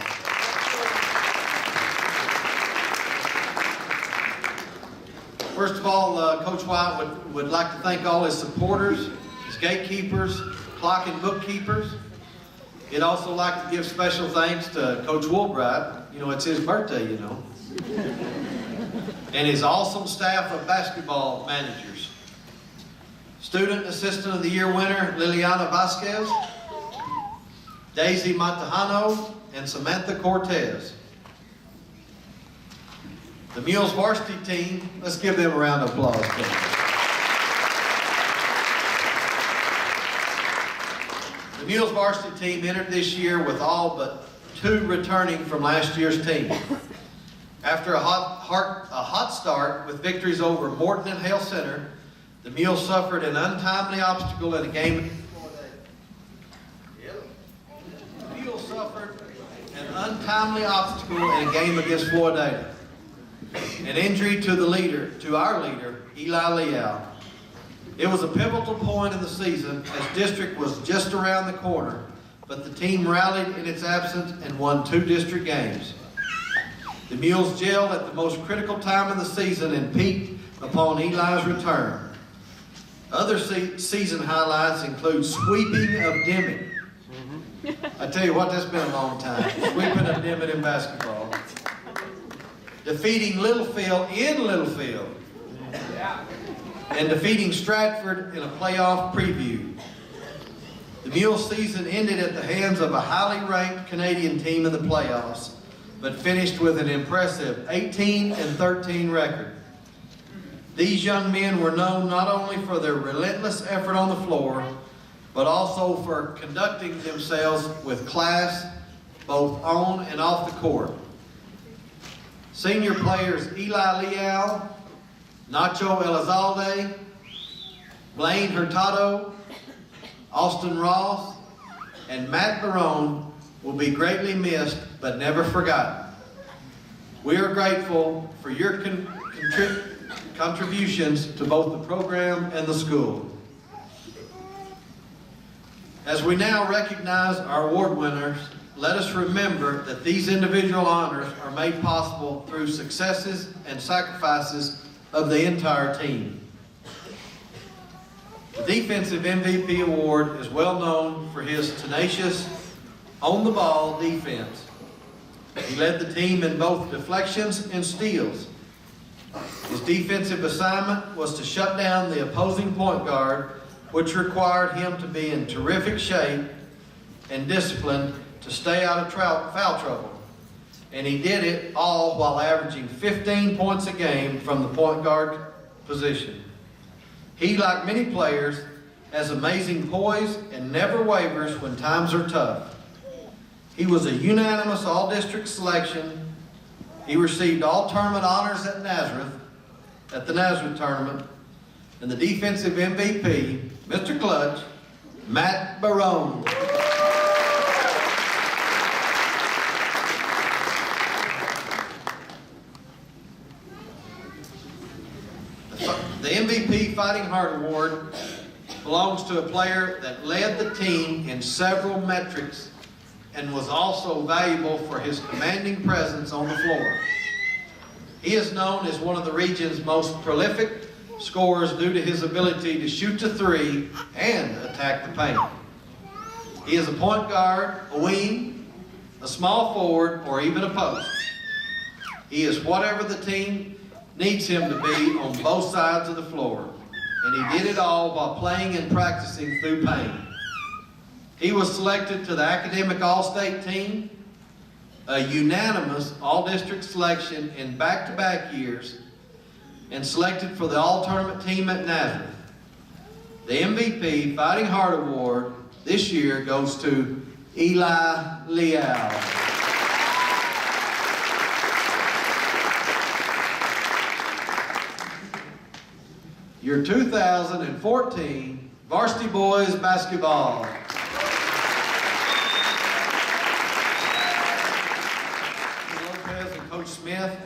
[SPEAKER 1] First of all, Coach White would like to thank all his supporters, his gatekeepers, clock and bookkeepers. He'd also like to give special thanks to Coach Woolbright. You know, it's his birthday, you know. And his awesome staff of basketball managers. Student Assistant of the Year winner, Liliana Vasquez, Daisy Montejano, and Samantha Cortez. The Mules varsity team, let's give them a round of applause, please. The Mules varsity team entered this year with all but 2 returning from last year's team. After a hot start with victories over Morton and Hale Center, the Mules suffered an untimely obstacle in a game. The Mules suffered an untimely obstacle in a game against Florida. An injury to our leader, Eli Leal. It was a pivotal point in the season as district was just around the corner, but the team rallied in its absence and won 2 district games. The Mules gelled at the most critical time of the season and peaked upon Eli's return. Other season highlights include sweeping of Dimmitt. I tell you what, that's been a long time. Sweeping of Dimmitt in basketball. Defeating Littlefield in Littlefield. And defeating Stratford in a playoff preview. The Mule season ended at the hands of a highly ranked Canadian team in the playoffs, but finished with an impressive 18-13 record. These young men were known not only for their relentless effort on the floor, but also for conducting themselves with class, both on and off the court. Senior players Eli Leal, Nacho Elizalde, Blaine Hurtado, Austin Ross, and Matt Barone will be greatly missed but never forgotten. We are grateful for your contributions to both the program and the school. As we now recognize our award winners, let us remember that these individual honors are made possible through successes and sacrifices of the entire team. The Defensive MVP Award is well known for his tenacious, on-the-ball defense. He led the team in both deflections and steals. His defensive assignment was to shut down the opposing point guard, which required him to be in terrific shape and disciplined to stay out of foul trouble. And he did it all while averaging 15 points a game from the point guard position. He, like many players, has amazing poise and never wavers when times are tough. He was a unanimous all-district selection. He received all tournament honors at the Nazareth tournament, and the defensive MVP, Mr. Clutch, Matt Barone. The MVP Fighting Heart Award belongs to a player that led the team in several metrics and was also valuable for his commanding presence on the floor. He is known as one of the region's most prolific scorers due to his ability to shoot the three and attack the paint. He is a point guard, a wing, a small forward, or even a post. He is whatever the team needs him to be on both sides of the floor, and he did it all while playing and practicing through pain. He was selected to the academic all-state team, a unanimous all-district selection in back-to-back years, and selected for the all-tournament team at Nazareth. The MVP Fighting Heart Award this year goes to Eli Leal. Your 2014 Varsity Boys Basketball. Lopez and Coach Smith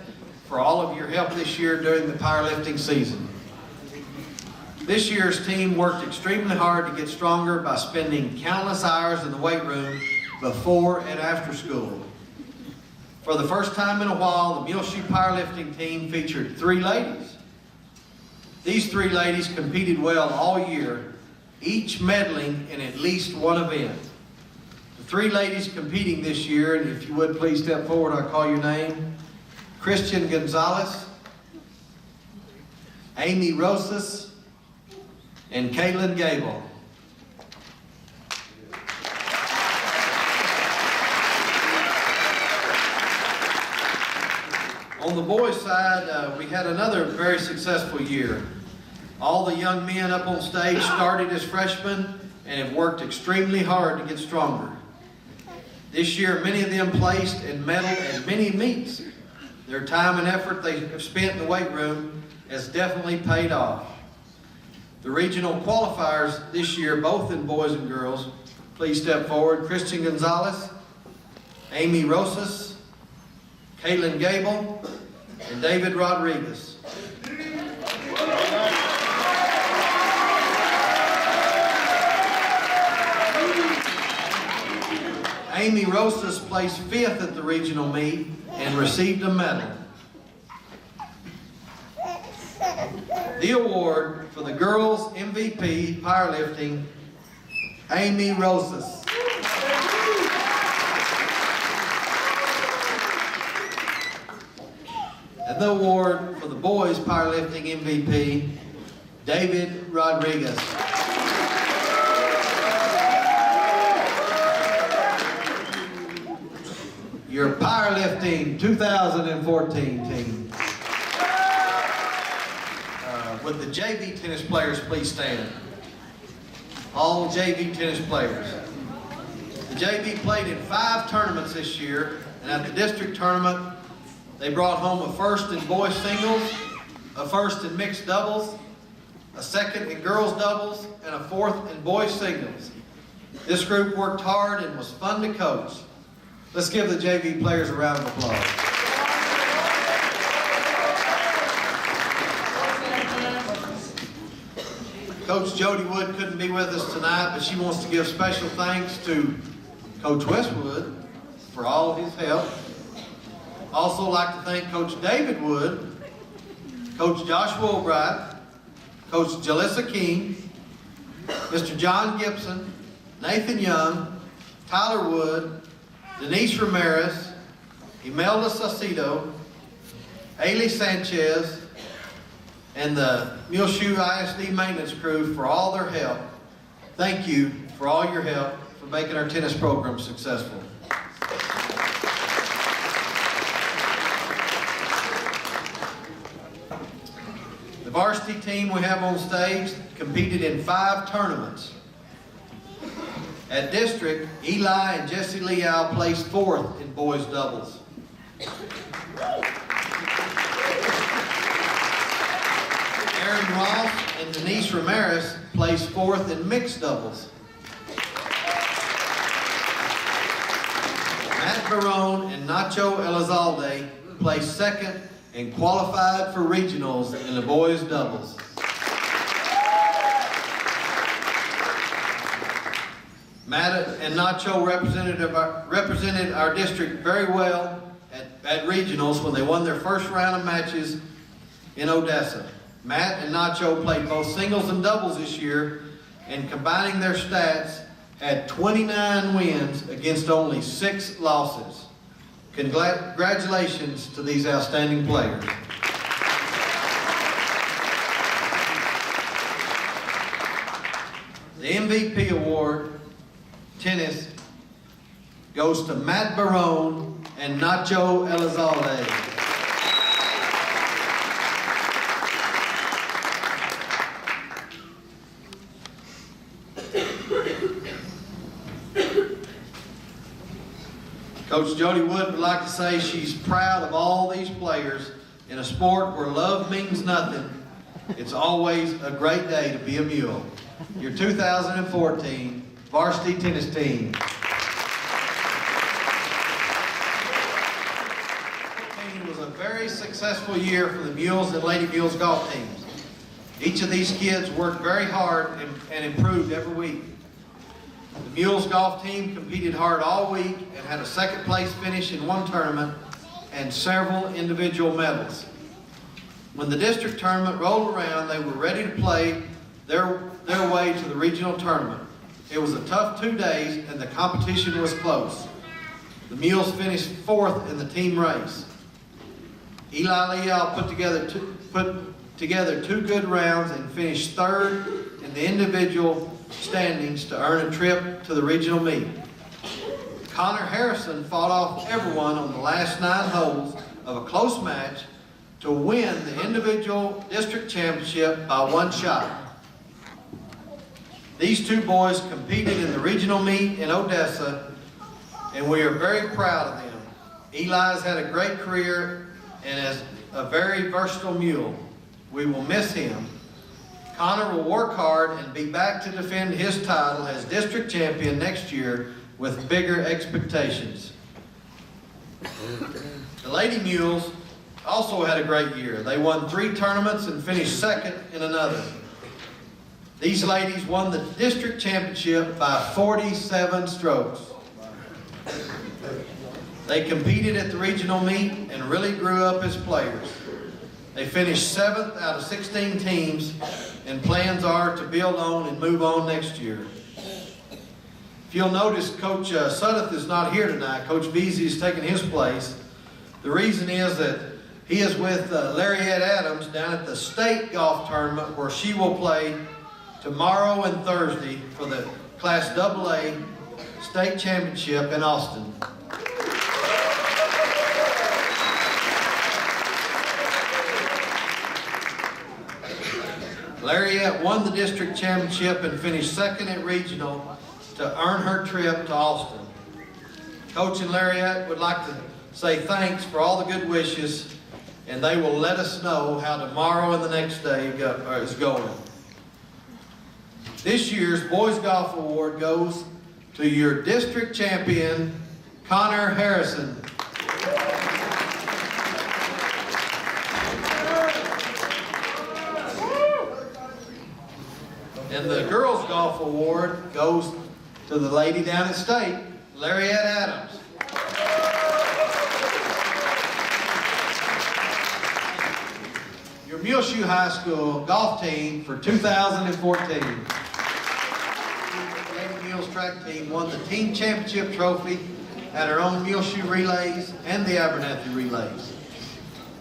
[SPEAKER 1] for all of your help this year during the powerlifting season. This year's team worked extremely hard to get stronger by spending countless hours in the weight room before and after school. For the first time in a while, the Muleshoe powerlifting team featured 3 ladies. These 3 ladies competed well all year, each medaling in at least one event. The 3 ladies competing this year, and if you would please step forward, I'll call your name. Christian Gonzalez, Amy Rosas, and Caitlin Gable. On the boys' side, we had another very successful year. All the young men up on stage started as freshmen and have worked extremely hard to get stronger. This year, many of them placed and medaled at many meets. Their time and effort they have spent in the weight room has definitely paid off. The regional qualifiers this year, both in boys and girls, please step forward. Christian Gonzalez, Amy Rosas, Caitlin Gable, and David Rodriguez. Amy Rosas placed 5th at the regional meet and received a medal. The award for the girls MVP powerlifting, Amy Rosas. And the award for the boys powerlifting MVP, David Rodriguez. Your powerlifting 2014 team. Would the JV tennis players please stand? All JV tennis players. The JV played in 5 tournaments this year, and at the district tournament, they brought home a 1st in boys singles, a 1st in mixed doubles, a 2nd in girls doubles, and a 4th in boys singles. This group worked hard and was fun to coach. Let's give the JV players a round of applause. Coach Jody Wood couldn't be with us tonight, but she wants to give special thanks to Coach Westwood for all of his help. Also like to thank Coach David Wood, Coach Joshua Albright, Coach Jalissa King, Mr. John Gibson, Nathan Young, Tyler Wood, Denise Ramirez, Imelda Saucedo, Ailey Sanchez, and the Muleshoe ISD maintenance crew for all their help. Thank you for all your help for making our tennis program successful. The varsity team we have on stage competed in 5 tournaments. At district, Eli and Jesse Leal placed 4th in boys doubles. Aaron Ross and Denise Ramirez placed 4th in mixed doubles. Matt Barone and Nacho Elizalde placed 2nd and qualified for regionals in the boys doubles. Matt and Nacho represented our district very well at regionals when they won their first round of matches in Odessa. Matt and Nacho played both singles and doubles this year, and combining their stats, had 29 wins against only 6 losses. Congratulations to these outstanding players. The MVP award, tennis, goes to Matt Barone and Nacho Elizalde. Coach Jody Wood would like to say she's proud of all these players. In a sport where love means nothing, it's always a great day to be a Mule. Your 2014 varsity tennis team. It was a very successful year for the Mules and Lady Mules golf teams. Each of these kids worked very hard and improved every week. The Mules golf team competed hard all week and had a 2nd place finish in one tournament and several individual medals. When the district tournament rolled around, they were ready to play their way to the regional tournament. It was a tough 2 days and the competition was close. The Mules finished 4th in the team race. Eli Leal put together 2 good rounds and finished 3rd in the individual standings to earn a trip to the regional meet. Connor Harrison fought off everyone on the last 9 holes of a close match to win the individual district championship by 1 shot. These two boys competed in the regional meet in Odessa, and we are very proud of them. Eli's had a great career and is a very versatile mule. We will miss him. Connor will work hard and be back to defend his title as district champion next year with bigger expectations. The Lady Mules also had a great year. They won 3 tournaments and finished second in another. These ladies won the district championship by 47 strokes. They competed at the regional meet and really grew up as players. They finished 7th out of 16 teams, and plans are to build on and move on next year. If you'll notice, Coach Suddeth is not here tonight. Coach Beasy is taking his place. The reason is that he is with Lariette Adams down at the state golf tournament where she will play tomorrow and Thursday for the Class AA state championship in Austin. Lariette won the district championship and finished second at regional to earn her trip to Austin. Coach and Lariette would like to say thanks for all the good wishes, and they will let us know how tomorrow and the next day is going. This year's Boys Golf Award goes to your district champion, Connor Harrison. And the Girls Golf Award goes to the lady down at state, Lariette Adams. Your Muleshoe High School golf team for 2014. The Lady Mules track team won the team championship trophy at our own Muleshoe relays and the Abernathy relays.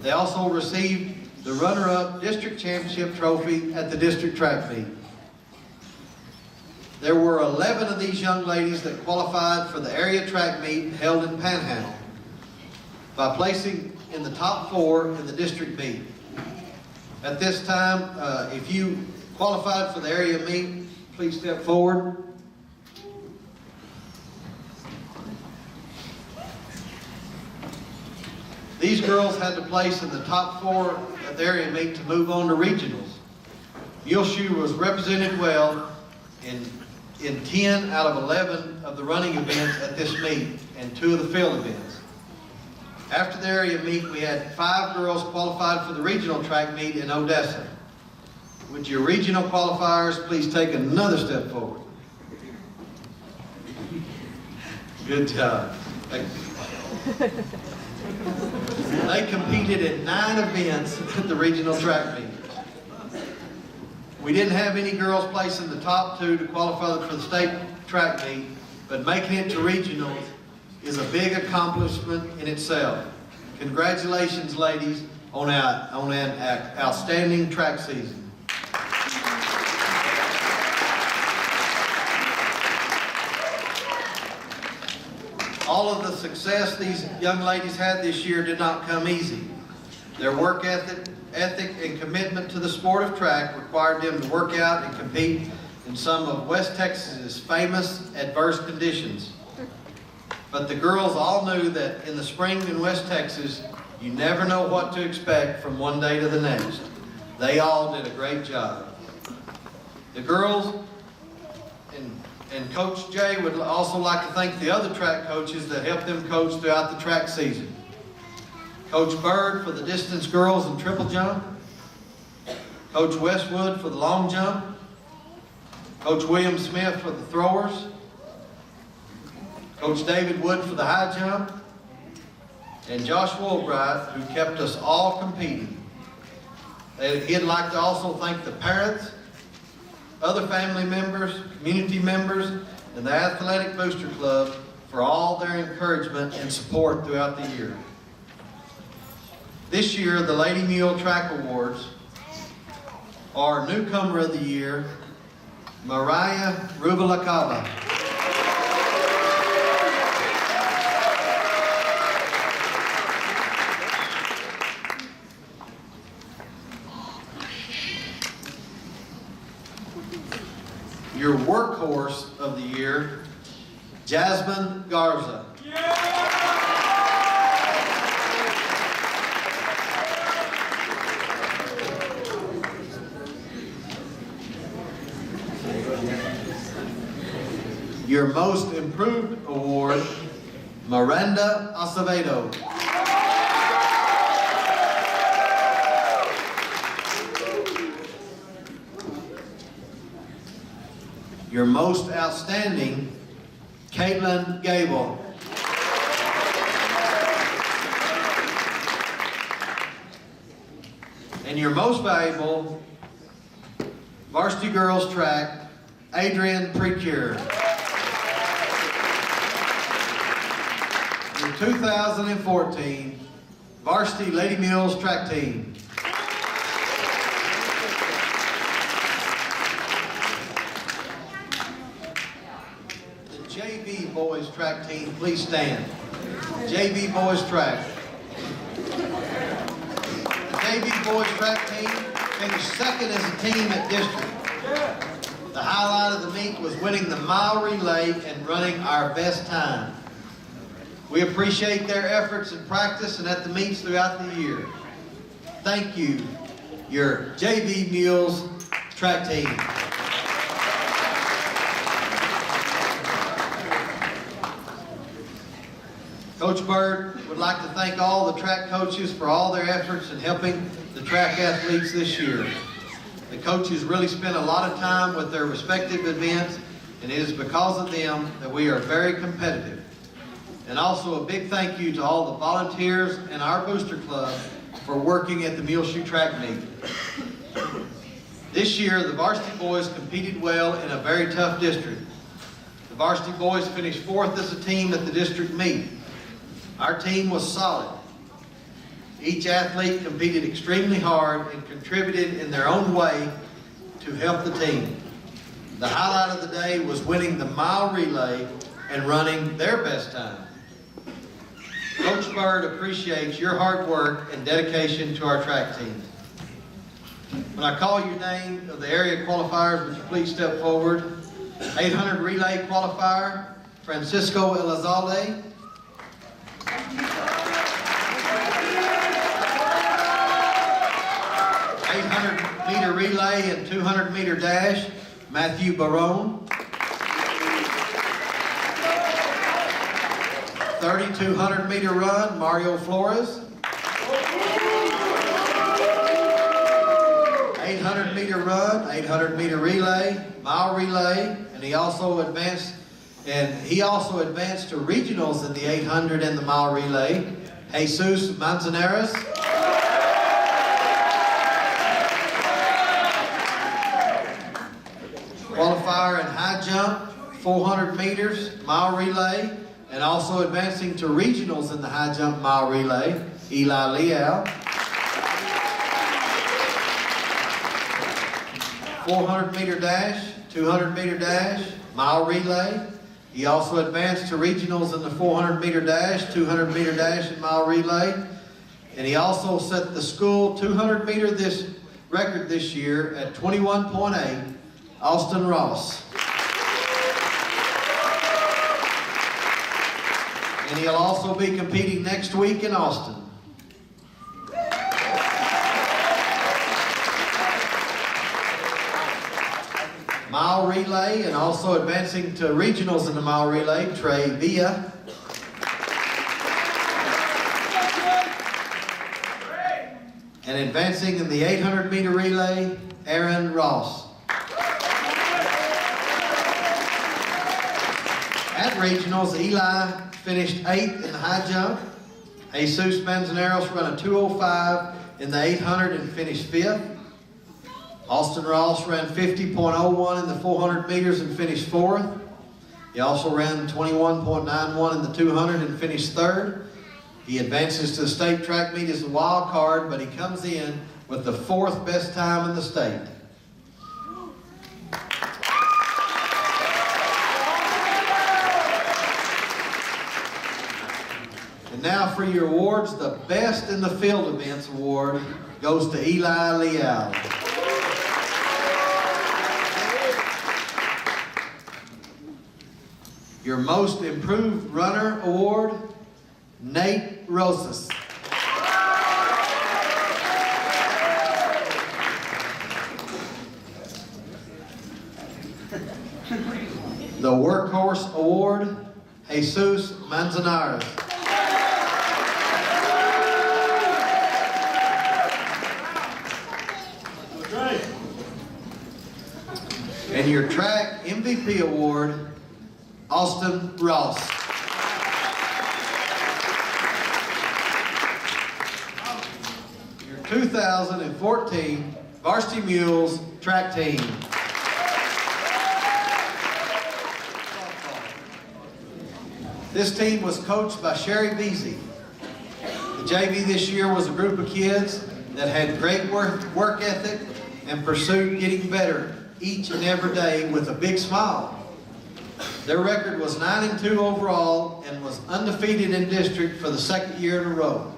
[SPEAKER 1] They also received the runner-up district championship trophy at the district track meet. There were 11 of these young ladies that qualified for the area track meet held in Panhandle by placing in the top 4 in the district meet. At this time, if you qualified for the area meet, please step forward. These girls had to place in the top 4 at the area meet to move on to regionals. Muleshoe was represented well in 10 out of 11 of the running events at this meet and 2 of the field events. After the area meet, we had 5 girls qualified for the regional track meet in Odessa. Would your regional qualifiers please take another step forward? Good job. They competed in 9 events at the regional track meet. We didn't have any girls place in the top 2 to qualify for the state track meet, but making it to regionals is a big accomplishment in itself. Congratulations, ladies, on an outstanding track season. All of the success these young ladies had this year did not come easy. Their work ethic and commitment to the sport of track required them to work out and compete in some of West Texas's famous adverse conditions. But the girls all knew that in the spring in West Texas, you never know what to expect from one day to the next. They all did a great job. The girls and Coach Jay would also like to thank the other track coaches that helped them coach throughout the track season. Coach Bird for the distance girls and triple jump. Coach Westwood for the long jump. Coach William Smith for the throwers. Coach David Wood for the high jump. And Josh Woolbright, who kept us all competing. He'd like to also thank the parents, other family members, community members, and the Athletic Booster Club for all their encouragement and support throughout the year. This year, the Lady Mule Track Awards are Newcomer of the Year, Mariah Rubalacava. Your Workhorse of the Year, Jasmine Garza. Your Most Improved Award, Miranda Acevedo. Your Most Outstanding, Caitlin Gable. And your Most Valuable, Varsity Girls Track, Adrian Precure. Your 2014 Varsity Lady Mules Track Team. JV Boys Track Team, please stand. JV Boys Track. The JV Boys Track Team finished second as a team at district. The highlight of the meet was winning the mile relay and running our best time. We appreciate their efforts in practice and at the meets throughout the year. Thank you, your JV Mules Track Team. Coach Bird would like to thank all the track coaches for all their efforts in helping the track athletes this year. The coaches really spent a lot of time with their respective events, and it is because of them that we are very competitive. And also a big thank you to all the volunteers and our booster club for working at the Muleshoe track meet. This year, the varsity boys competed well in a very tough district. The varsity boys finished fourth as a team at the district meet. Our team was solid. Each athlete competed extremely hard and contributed in their own way to help the team. The highlight of the day was winning the mile relay and running their best time. Coach Bird appreciates your hard work and dedication to our track team. When I call your name of the area qualifiers, would you please step forward? 800 relay qualifier, Francisco Elizalde. 800-meter relay and 200-meter dash, Matthew Barone. 3,200-meter run, Mario Flores. 800-meter run, 800-meter relay, mile relay, and he also advanced to regionals in the 800 and the mile relay, Jesus Manzanares. Qualifier in high jump, 400 meters, mile relay, and also advancing to regionals in the high jump mile relay, Eli Leal. 400-meter dash, 200-meter dash, mile relay. He also advanced to regionals in the 400-meter dash, 200-meter dash, and mile relay. And he also set the school 200-meter record this year at 21.8, Austin Ross. And he'll also be competing next week in Austin. Mile relay and also advancing to regionals in the mile relay, Trey Villa. And advancing in the 800-meter relay, Aaron Ross. At regionals, Eli finished 8th in the high jump. Jesus Manzanares ran a 2:05 in the 800 and finished 5th. Austin Ross ran 50.01 in the 400 meters and finished 4th. He also ran 21.91 in the 200 and finished 3rd. He advances to the state track meet as a wild card, but he comes in with the 4th best time in the state. And now for your awards, the Best in the Field Events Award goes to Eli Leal. Your Most Improved Runner Award, Nate Rosas. The Workhorse Award, Jesus Manzanares. And your Track MVP Award, Austin Ross. Your 2014 Varsity Mules Track Team. This team was coached by Sherry Beasy. The JV this year was a group of kids that had great work ethic and pursued getting better each and every day with a big smile. Their record was 9-2 overall and was undefeated in district for the second year in a row.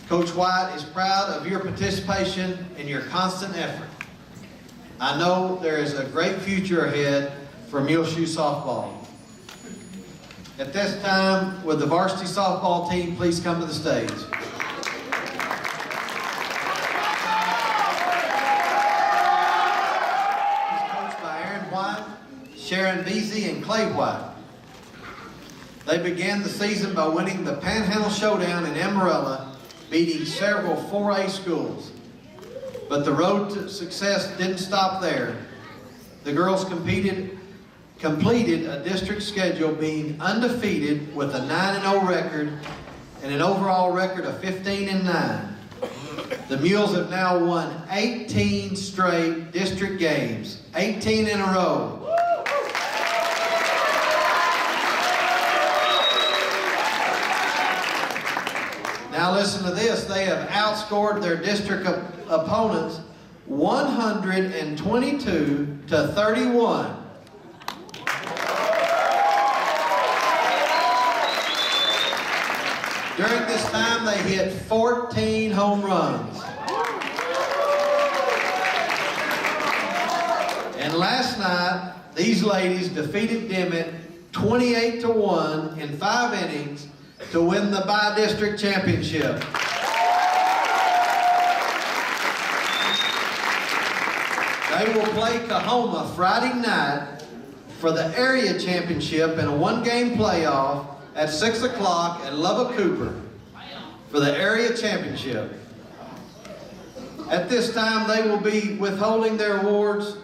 [SPEAKER 1] Coach White is proud of your participation and your constant effort. I know there is a great future ahead for Muleshoe softball. At this time, would the varsity softball team please come to the stage? He's coached by Aaron White, Sharon Beasy, and Clay White. They began the season by winning the Panhandle Showdown in Amarillo, beating several 4A schools. But the road to success didn't stop there. The girls completed a district schedule being undefeated with a 9-0 record and an overall record of 15-9. The Mules have now won 18 straight district games, 18 in a row. Now listen to this, they have outscored their district opponents 122-31. During this time, they hit 14 home runs. And last night, these ladies defeated Dimmitt 28-1 in 5 innings to win the bi-district championship. They will play Kahoma Friday night for the area championship in a 1-game playoff at 6 o'clock at Lubbock Cooper for the area championship. At this time, they will be withholding their awards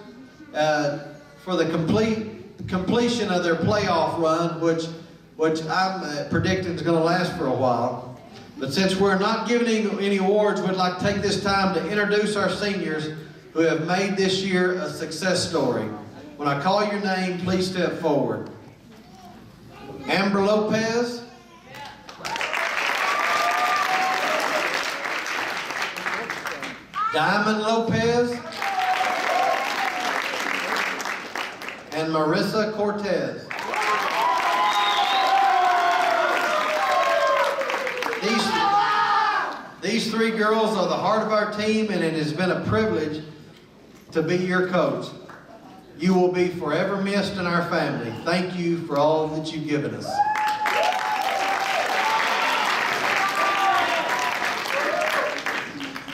[SPEAKER 1] for the completion of their playoff run, which I'm predicting is going to last for a while. But since we're not giving any awards, we'd like to take this time to introduce our seniors who have made this year a success story. When I call your name, please step forward. Amber Lopez. Diamond Lopez. And Marissa Cortez. These 3 girls are the heart of our team, and it has been a privilege to be your coach. You will be forever missed in our family. Thank you for all that you've given us.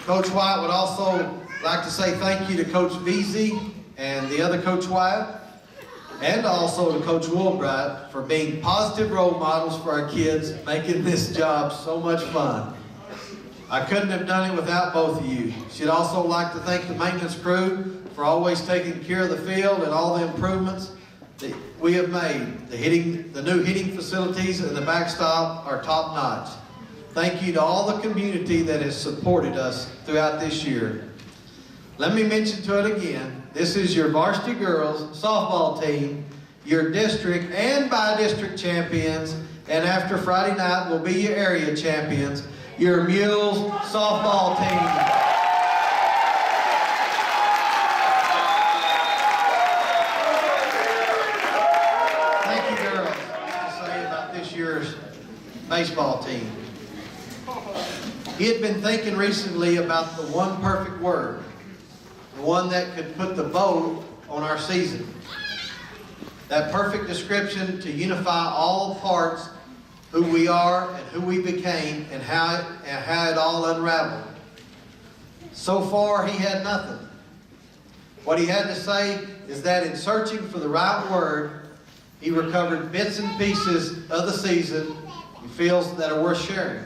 [SPEAKER 1] Coach White would also like to say thank you to Coach Beasy and the other Coach White, and also to Coach Woolbright for being positive role models for our kids, making this job so much fun. I couldn't have done it without both of you. She'd also like to thank the maintenance crew for always taking care of the field and all the improvements that we have made. The new hitting facilities and the backstop are top notch. Thank you to all the community that has supported us throughout this year. Let me mention to it again, this is your varsity girls softball team, your district and bi-district champions, and after Friday night will be your area champions, your Mules softball team. Thank you, girls. What to say about this year's baseball team? He had been thinking recently about the one perfect word, the one that could put the bow on our season. That perfect description to unify all parts, who we are and who we became, and how it all unraveled. So far, he had nothing. What he had to say is that in searching for the right word, he recovered bits and pieces of the season he feels that are worth sharing.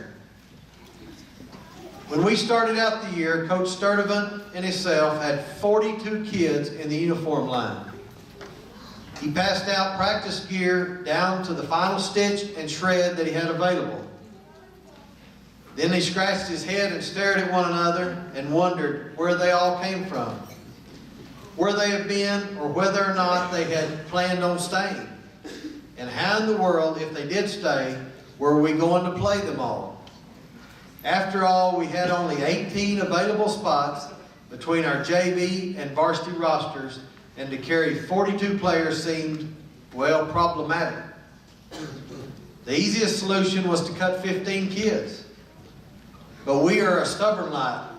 [SPEAKER 1] When we started out the year, Coach Sturdivant and himself had 42 kids in the uniform line. He passed out practice gear down to the final stitch and shred that he had available. Then he scratched his head and stared at one another and wondered where they all came from, where they had been, or whether or not they had planned on staying. And how in the world, if they did stay, were we going to play them all? After all, we had only 18 available spots between our JV and varsity rosters, and to carry 42 players seemed, well, problematic. The easiest solution was to cut 15 kids. But we are a stubborn lot.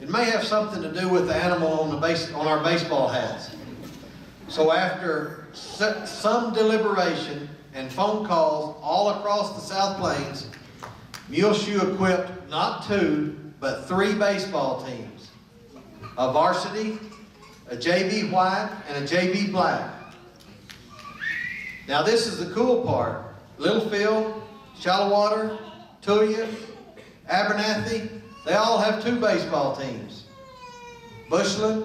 [SPEAKER 1] It may have something to do with the animal on our baseball hats. So after some deliberation and phone calls all across the South Plains, Muleshoe equipped not 2, but 3 baseball teams. A varsity, a JV white, and a JV black. Now this is the cool part. Littlefield, Shallowater, Tulia, Abernathy, they all have 2 baseball teams. Bushland,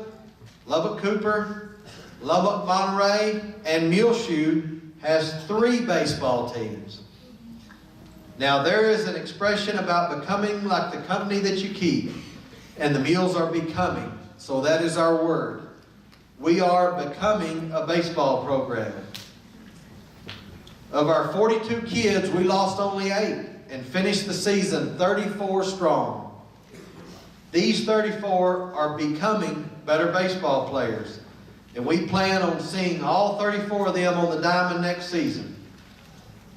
[SPEAKER 1] Lubbock Cooper, Lubbock Monterey, and Muleshoe has 3 baseball teams. Now there is an expression about becoming like the company that you keep, and the Mules are becoming, so that is our word. We are becoming a baseball program. Of our 42 kids, we lost only 8 and finished the season 34 strong. These 34 are becoming better baseball players, and we plan on seeing all 34 of them on the diamond next season.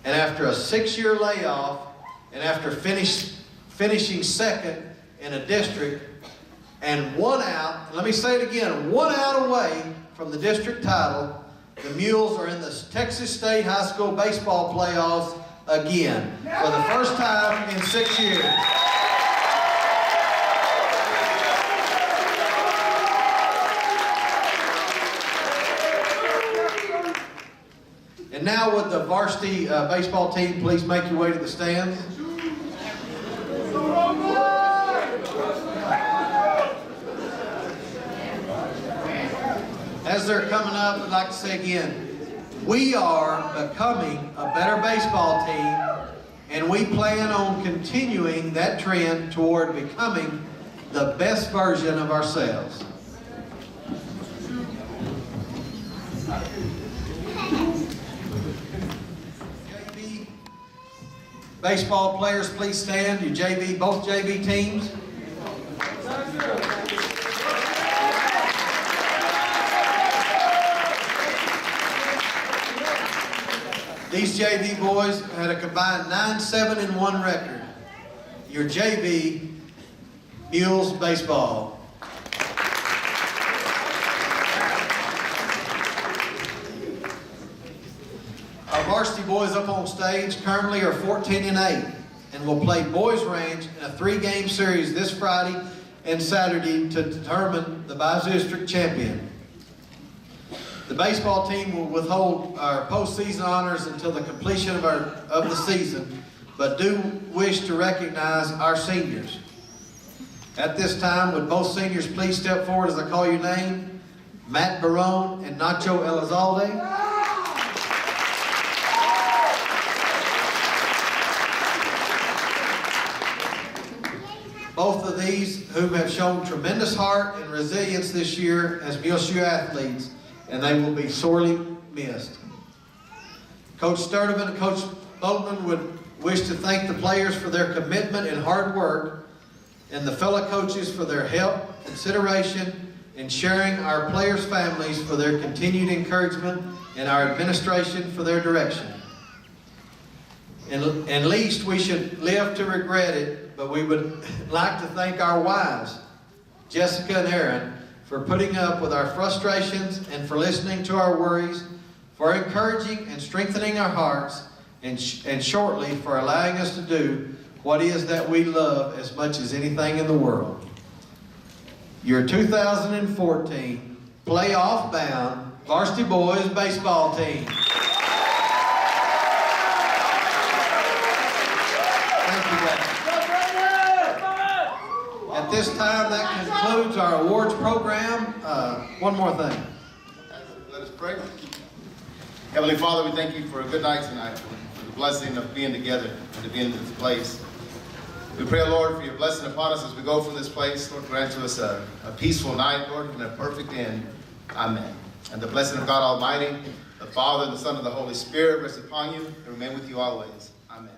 [SPEAKER 1] And after a 6-year layoff, and after finishing second in a district, and 1 out, let me say it again, 1 out away from the district title, the Mules are in the Texas State High School baseball playoffs again for the first time in 6 years. And now would the varsity baseball team please make your way to the stands? As they're coming up, I'd like to say again, we are becoming a better baseball team, and we plan on continuing that trend toward becoming the best version of ourselves. JV baseball players, please stand. Your JV, both JV teams. These JV boys had a combined 9-7-1 record. Your JV Mules baseball. Our varsity boys up on stage currently are 14-8 and will play boys range in a 3-game series this Friday and Saturday to determine the bi-district champion. The baseball team will withhold our postseason honors until the completion of the season, but do wish to recognize our seniors. At this time, would both seniors please step forward as I call your name? Matt Barone and Nacho Elizalde. Both of these whom have shown tremendous heart and resilience this year as Muleshoe athletes, and they will be sorely missed. Coach Sturdivant and Coach Boatman would wish to thank the players for their commitment and hard work, and the fellow coaches for their help, consideration, and sharing our players' families for their continued encouragement, and our administration for their direction. And least we should live to regret it, but we would like to thank our wives, Jessica and Aaron, for putting up with our frustrations and for listening to our worries, for encouraging and strengthening our hearts, and shortly for allowing us to do what is that we love as much as anything in the world. Your 2014 playoff-bound varsity boys baseball team. Thank you, guys. At this time, that concludes our awards program. One more thing.
[SPEAKER 5] Let us pray. Heavenly Father, we thank you for a good night tonight, for the blessing of being together and to be in this place. We pray, Lord, for your blessing upon us as we go from this place. Lord, grant to us a peaceful night, Lord, and a perfect end. Amen. And the blessing of God Almighty, the Father, the Son, and the Holy Spirit rest upon you and remain with you always. Amen.